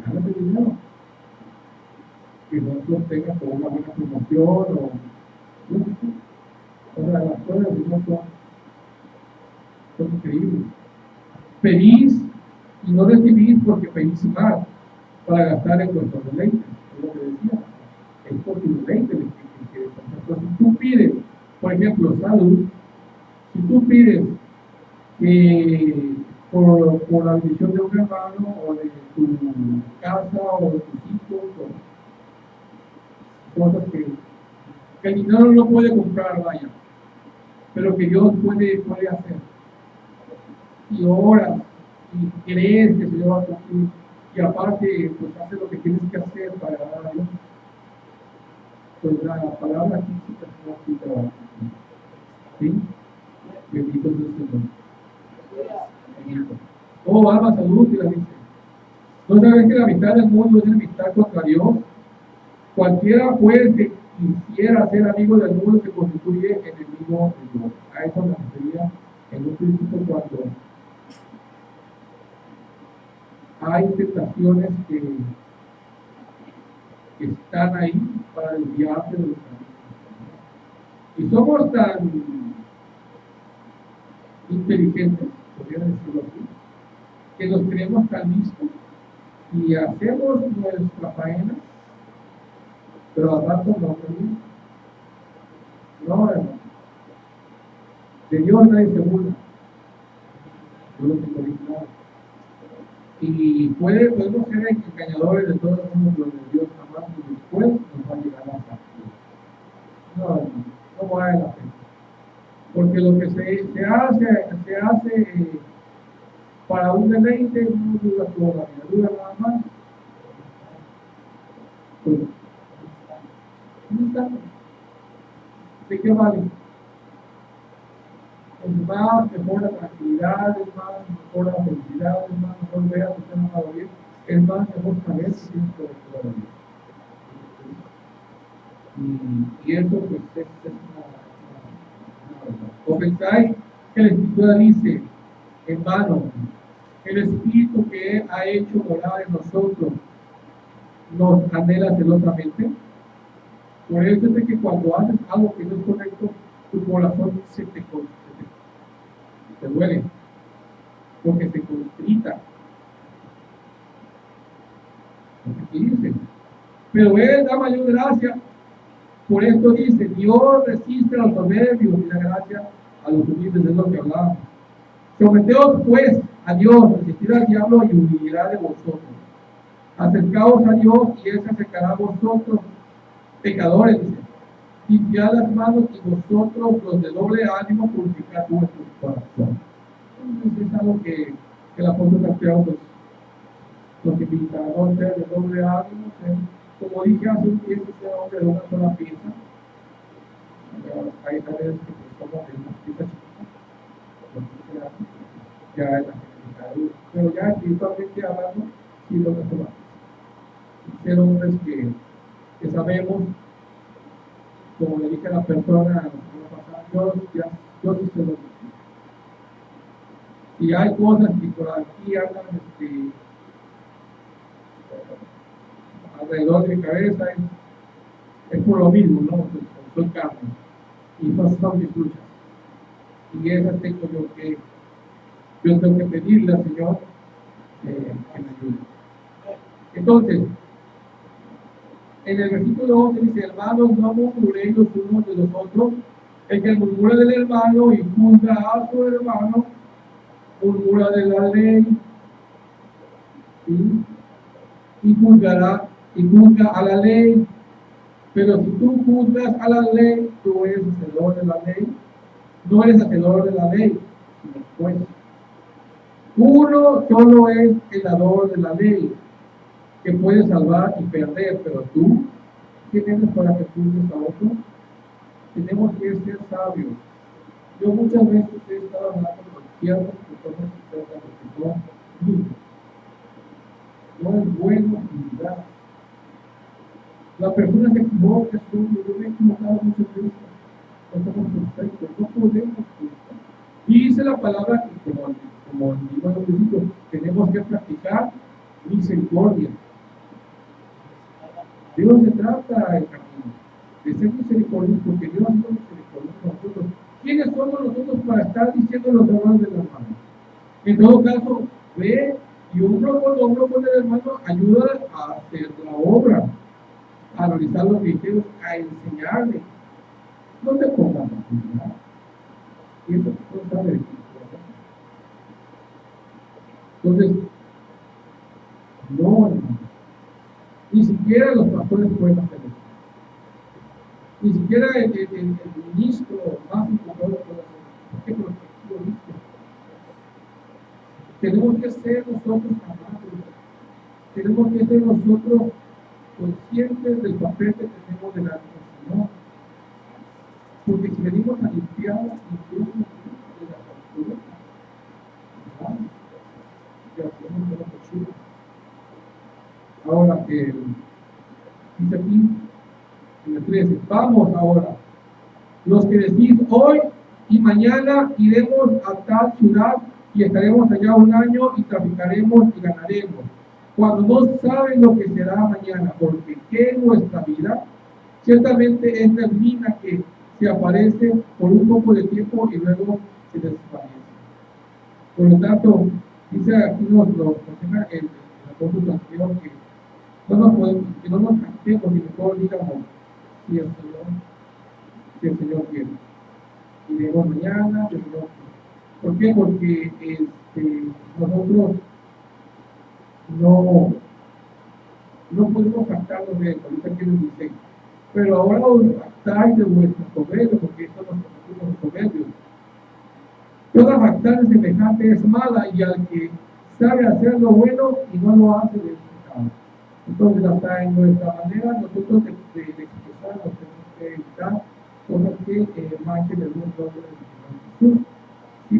Gánate dinero. Que no lo tengas por una buena promoción o no sé. O sea, las cosas de Dios son increíbles. Pedís y no recibís porque pedís mal para gastar en vuestros deleites. Es lo que decía. Es por tu deleite que quieres hacer. Entonces, si tú pides, por ejemplo, salud, si tú pides por la bendición de un hermano o de tu casa o de tus hijos o cosas que el dinero no puede comprar, vaya, pero que Dios puede hacer. Y oras y crees que el Señor va a cumplir y aparte pues hace lo que tienes que hacer para dar a Dios. Pues la palabra aquí sí te va a cumplir. ¿Sí? Bendito es el Señor. Bendito. Oh, alma, salud, y la dice. ¿No sabes que la amistad del mundo es enemistad contra Dios? Cualquiera pues que quisiera ser amigo del mundo se constituye enemigo de Dios. A eso me refería en un principio cuando hay tentaciones que están ahí para desviarte de los caminos. Y somos tan inteligentes, podría decirlo así, que nos creemos tan listos y hacemos nuestra faena, pero al rato no tenemos. No, hermano. De Dios nadie se burla. Yo lo tengo bien claro. Y podemos ser engañadores de todo el mundo, pero de Dios jamás, y después nos va a llegar la factura. No, hermano, no vale la pena. Porque lo que se hace para un deleite no dura toda la vida, dura nada más. Pues, no está. ¿De qué vale? Es más, mejor la tranquilidad, es más, mejor la felicidad, es más, mejor ver a tu ser amado bien, es más, mejor saber si tienes cobertura de Dios. Y eso, pues, es una verdad. ¿O pensáis que la Escritura dice, hermano, el Espíritu que Él ha hecho morar en nosotros nos anhela celosamente? Por eso es de que cuando haces algo que no es correcto, tu corazón se te duele, porque se constrita. Y dice, pero Él da mayor gracia. Por esto dice, Dios resiste a los soberbios y da gracia a los humildes, es lo que hablamos. Someteos pues a Dios, resistid al diablo y huirá de vosotros. Acercaos a Dios y Él se acercará a vosotros, pecadores, dice. Limpiad las manos y vosotros, los de doble ánimo, purificad vuestros corazones. Entonces es algo que el apóstol Santiago nos invita a no ser de doble ánimo, como dije hace un tiempo, ser hombre de una sola pieza. Hay veces que somos de una pieza chiquita, ya es la generalidad, pero ya espiritualmente hablando, sí lo que somos. Ser hombres que sabemos, como le dije a la persona la semana pasada, Dios sí se lo dice. Y hay cosas que por aquí andan alrededor de mi cabeza, es por lo mismo, ¿no? Soy carne. Y esas son mis luchas. Y esas tengo yo tengo que pedirle al Señor que me ayude. Entonces, en el versículo 11 dice, hermanos, no murmuréis los unos de los otros. El que murmura del hermano y juzga a su hermano, murmura de la ley, ¿sí? y juzga a la ley. Pero si tú juzgas a la ley, tú eres hacedor de la ley. No eres hacedor de la ley, sino juez. Uno solo es el dador de la ley, que puede salvar y perder, pero tú, ¿quién eres para que juzgues a otro? Tenemos que ser sabios. Yo muchas veces he estado hablando con ciertas personas que no juzgan. No es bueno juzgar. La persona se equivoca, yo me he equivocado muchas veces. No somos perfectos, no podemos juzgar. Dice la palabra que, como digo en los principios, tenemos que practicar misericordia. De eso se trata el camino, de ser misericordioso, porque Dios es misericordioso con nosotros. ¿Quiénes somos nosotros para estar diciendo los errores del hermano? En todo caso, ve y hombro con el hermano, ayuda a hacer la obra, a analizar los criterios, a enseñarle. No te pongas a juzgar. Y eso no sabe de ti. Entonces, no, hermano. Ni siquiera los pastores pueden hacer eso. Ni siquiera el ministro más importante puede hacer eso. ¿Por qué? Porque lo dice. Tenemos que ser nosotros amables. Tenemos que ser nosotros conscientes del papel que tenemos delante del Señor. Porque si venimos a limpiar incluso de la cultura, ya hacemos de la cultura. Ahora, dice aquí, en el 13, vamos ahora, los que decís hoy y mañana iremos a tal ciudad y estaremos allá un año y traficaremos y ganaremos, cuando no saben lo que será mañana, porque que nuestra vida ciertamente es neblina que se aparece por un poco de tiempo y luego se desvanece. Por lo tanto, dice aquí nos aconseja el apóstol Santiago que no nos jactemos y mejor digamos, si el Señor quiere. Iremos mañana, si el Señor quiere. ¿Por qué? Porque nosotros no podemos jactarnos de eso. Ahorita aquí nos dice, pero ahora os jactáis de vuestros soberbios, porque esto nos convertimos en soberbios. Toda jactancia semejante es mala, y al que sabe hacer lo bueno y no lo hace, es pecado. Entonces, hasta en nuestra manera nosotros de expresarnos tenemos que evitar cosas que manchen el nombre de Jesús, ¿sí?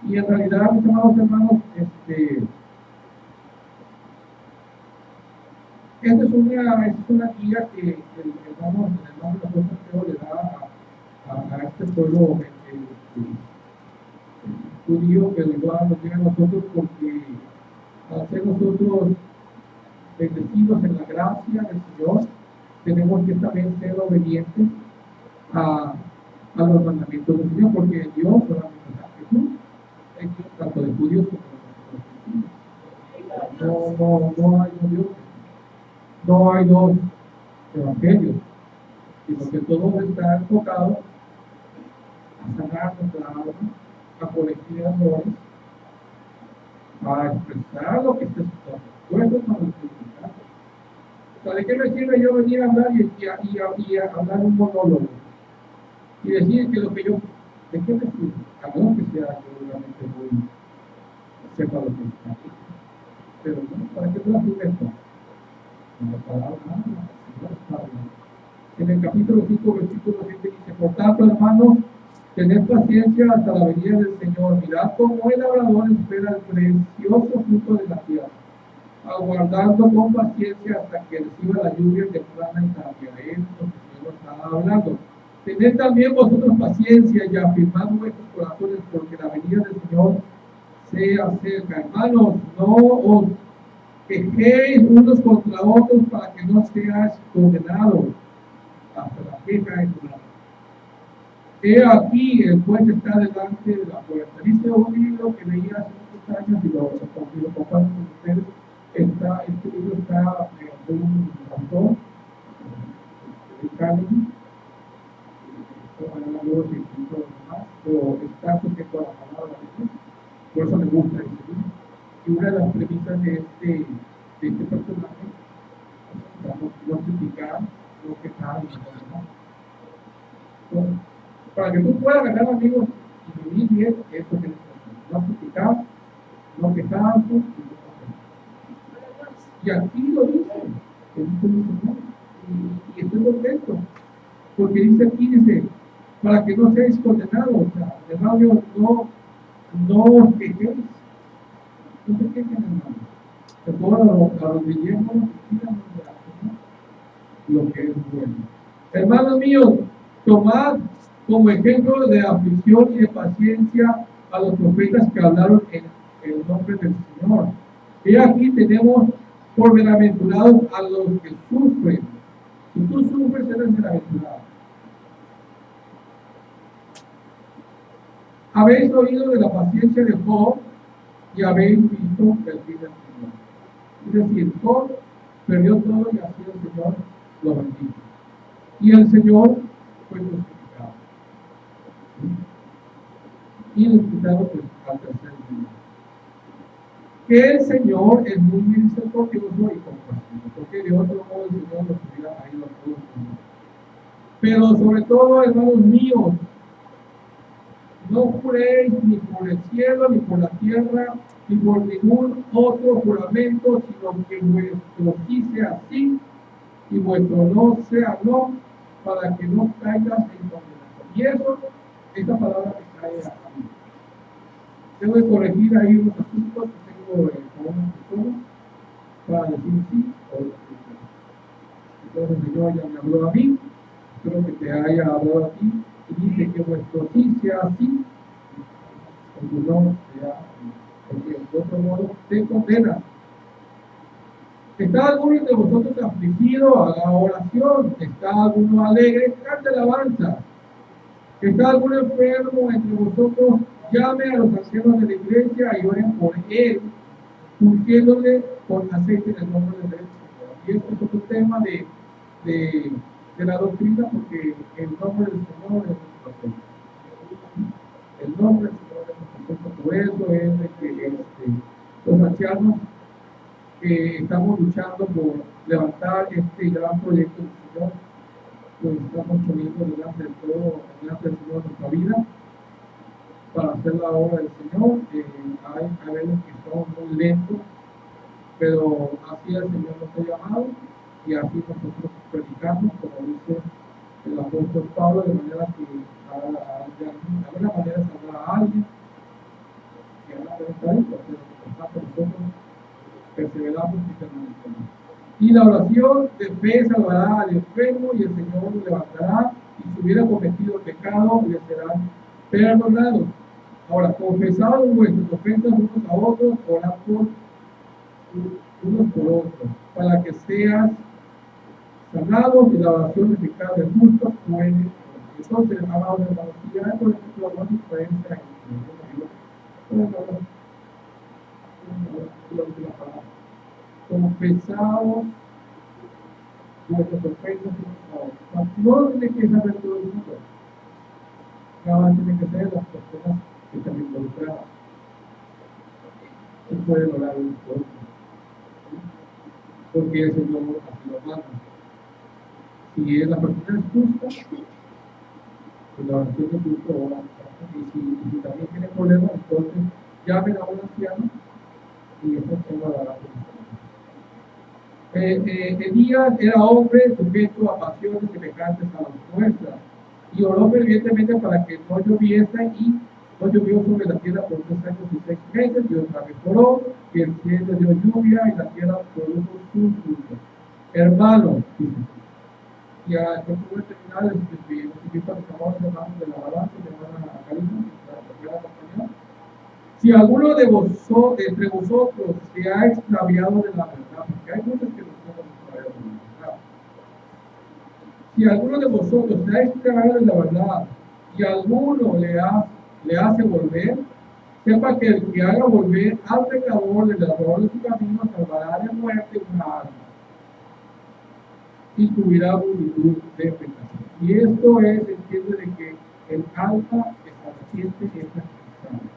Y en realidad, mis amados hermanos, esta es una guía que el hermano Santiago le da a este pueblo judío, pero igual nos llega a nosotros, porque al ser nosotros bendecidos en la gracia del Señor, tenemos que también ser obedientes a los mandamientos del Señor, porque Dios solamente es Jesús, es Dios tanto de judíos como de los gentiles. No hay dos dioses, no hay dos evangelios, sino que todos están enfocados a sanar nuestra alma, a corregir errores, a expresar lo que está escuchando. Yo eso no lo estoy explicando. O sea, ¿de qué me sirve yo venir a hablar y a hablar un monólogo? Y decir que lo que yo, ¿de qué me sirve? A menos que sea yo realmente muy sepa lo que está aquí. Pero no, ¿para qué te la sirve esto? La palabra, el Señor está hablando. En el capítulo 5, versículo 7 dice: por tanto, hermanos, tened paciencia hasta la venida del Señor. Mirad cómo el labrador espera el precioso fruto de la tierra, aguardando con paciencia hasta que reciba la lluvia temprana y tardía. Es lo que el Señor está hablando. Tened también vosotros paciencia y afirmad vuestros corazones, porque la venida del Señor se acerca. Hermanos, no os quejéis unos contra otros para que no seáis condenados. Hasta la queja es una. He aquí, el juez está delante de la puerta. Dice un libro que leí hace muchos años y lo comparto con ustedes. Este libro está de un autor, de Carnegie, pero está sujeto a la palabra de Dios. Por eso me gusta este libro. Y una de las premisas de este personaje es no criticar, no quejar y no condenar. Para que tú puedas ganar amigos y vivir bien, eso tienes que hacer. No criticar, no quejarse y no condenar. Y aquí lo dice el Señor. Y estoy contento. Porque dice, para que no seáis condenados. O sea, hermanos, no os quejéis. No se quejen, hermanos. Recuerda a los villanos y pidan lo que es bueno. Hermanos míos, tomad como ejemplo de aflicción y de paciencia a los profetas que hablaron en el nombre del Señor. Y aquí tenemos por bienaventurados a los que sufren. Si tú sufres, eres bienaventurado. Habéis oído de la paciencia de Job y habéis visto el fin del Señor. Es decir, Job perdió todo y así el Señor lo bendijo. Y el Señor fue crucificado. Y resucitado pues al tercer día. Que el Señor es muy misericordioso y compasivo, porque de otro modo el Señor nos hubiera ido a todos. Pero sobre todo, hermanos míos, no juréis ni por el cielo, ni por la tierra, ni por ningún otro juramento, sino que vuestro sí sea sí y vuestro no sea no, para que no caigas en condenación. Y eso, esta palabra me cae a mí. Tengo que corregir ahí unos asuntos que tengo con unas personas para decir sí o decir no. Entonces el Señor ya me habló a mí, espero que te haya hablado a ti, y dice que vuestro sí sea sí, o tu no sea no, porque de otro modo te condenas. ¿Está alguno entre vosotros afligido? Haga oración. ¿Está alguno alegre? Cante alabanza. ¿Está alguno enfermo entre vosotros? Llame a los ancianos de la iglesia y oren por él, ungiéndole con aceite en el nombre del Señor. Y este es otro tema de la doctrina, porque el nombre del Señor es nuestro aceite. El nombre del Señor es nuestro aceite. Por eso es de que los ancianos estamos luchando por levantar este gran proyecto del Señor, pues estamos poniendo delante del Señor nuestra vida para hacer la obra del Señor. Hay veces que somos muy lentos, pero así el Señor nos ha llamado y así nosotros predicamos, como dice el apóstol Pablo, de manera que de alguna manera saldrá a alguien que van a pensar esto, pero nosotros perseveramos y permanecemos. Y la oración de fe salvará al enfermo y el Señor lo levantará, y si hubiera cometido pecado le serán perdonados. Ahora, confesad vuestras ofensas unos a otros, orad por unos por otros, para que seas sanados, y la oración eficaz del justo puede. Entonces, amados hermanos, si hay por ejemplo alguna diferencia entre la palabra. confesados nuestras ofensas y pecados. No lo tiene que saber todo el mundo. Nada más tiene que ser las personas que están involucradas. Se pueden orar un poco. Porque el Señor así lo manda. Si la persona es justa, pues la oración de justo ora. Y si también tiene problemas, entonces llamen a un anciano y eso se va a dar. Elías era hombre sujeto a pasiones semejantes a las nuestras y oró fervientemente para que no lloviese y no llovió sobre la tierra por 3 años y 6 meses. Dios la mejoró y el cielo dio lluvia y la tierra produjo su fruto. Hermanos, dice, y a yo pude terminar los invito a los amados hermanos de la alabanza y de la hermana Karina para poder acompañar. Si alguno de vosotros, entre vosotros, se ha extraviado de la verdad, porque hay muchos que no se han extraviado de la verdad. Si alguno de vosotros se ha extraviado de la verdad y alguno le hace volver, sepa que el que haga volver al pecador del error de su camino salvará de muerte una alma y cubrirá multitud de pecados. Y esto es, entiende de que el alma que se arrepiente es la cristiana.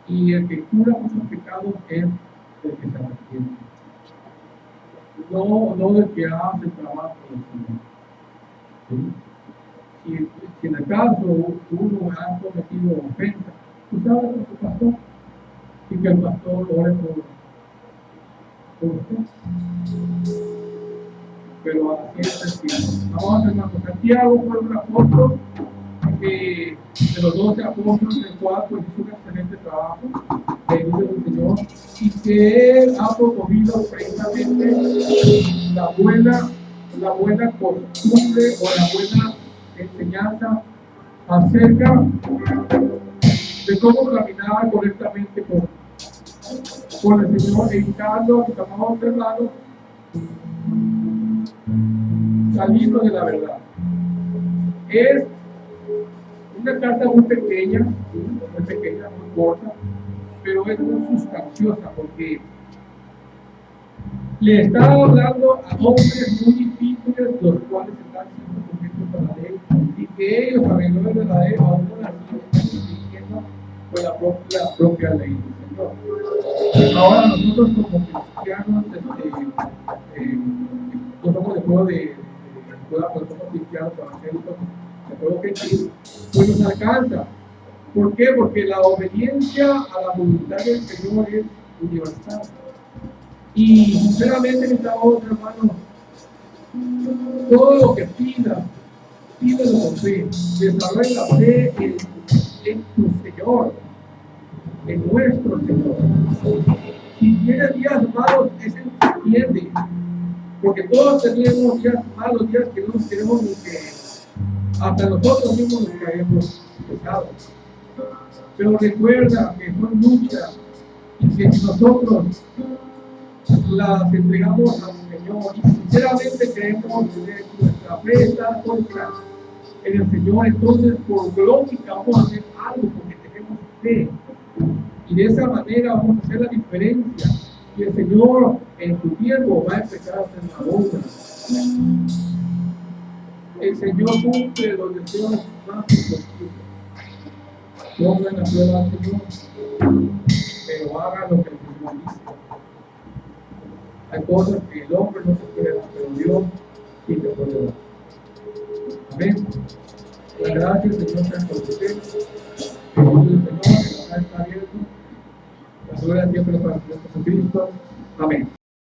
Y el que cura muchos pecados es el que se arrepiente. No el que hace el trabajo del Señor. Si en el caso uno ha cometido ofensa, tú sabes con su pastor y que el pastor ore por usted. Pero así es el tiempo. Vamos, hermanos. Santiago fue un apóstol que de los 12 apóstoles, el cual pues hizo un excelente trabajo de luz del Señor y que él ha promovido precisamente la buena costumbre o la buena enseñanza acerca de cómo caminar correctamente con el Señor, evitando a mis amados hermanos saliendo de la verdad. Es una carta muy pequeña, muy corta, pero es muy sustanciosa porque le está hablando a hombres muy difíciles, los cuales están siendo sujetos a la ley, y que ellos, alrededor de la ley, aún así están dirigiendo por la propia ley del Señor. Ahora nosotros como cristianos, no somos de pueblo somos cristianos evangélicos, de pueblo gentil, pues nos alcanza. ¿Por qué? Porque la obediencia a la voluntad del Señor es universal. Y sinceramente, mis amados hermanos, todo lo que pídelo con fe, desarrolla la fe en tu Señor, en nuestro Señor. Si tienes días malos, ese se pierde, porque todos tenemos días malos, días que no nos queremos ni que hasta nosotros mismos nos caemos pesados. Pero recuerda que son luchas y que si nosotros las entregamos al Señor y sinceramente creemos que nuestra fe está puesta en el Señor, entonces por lógica vamos a hacer algo porque tenemos fe y de esa manera vamos a hacer la diferencia y el Señor en su tiempo va a empezar a hacer la obra. El Señor cumple los deseos más imposibles. Pongan la prueba al Señor, pero hagan lo que el Señor dice. Hay cosas que el hombre no se puede dar, pero Dios sí te puede dar. Amén. La gracia del Señor sea con usted. El nombre del Señor, el altar está abierto. La gloria siempre para Jesucristo. Amén.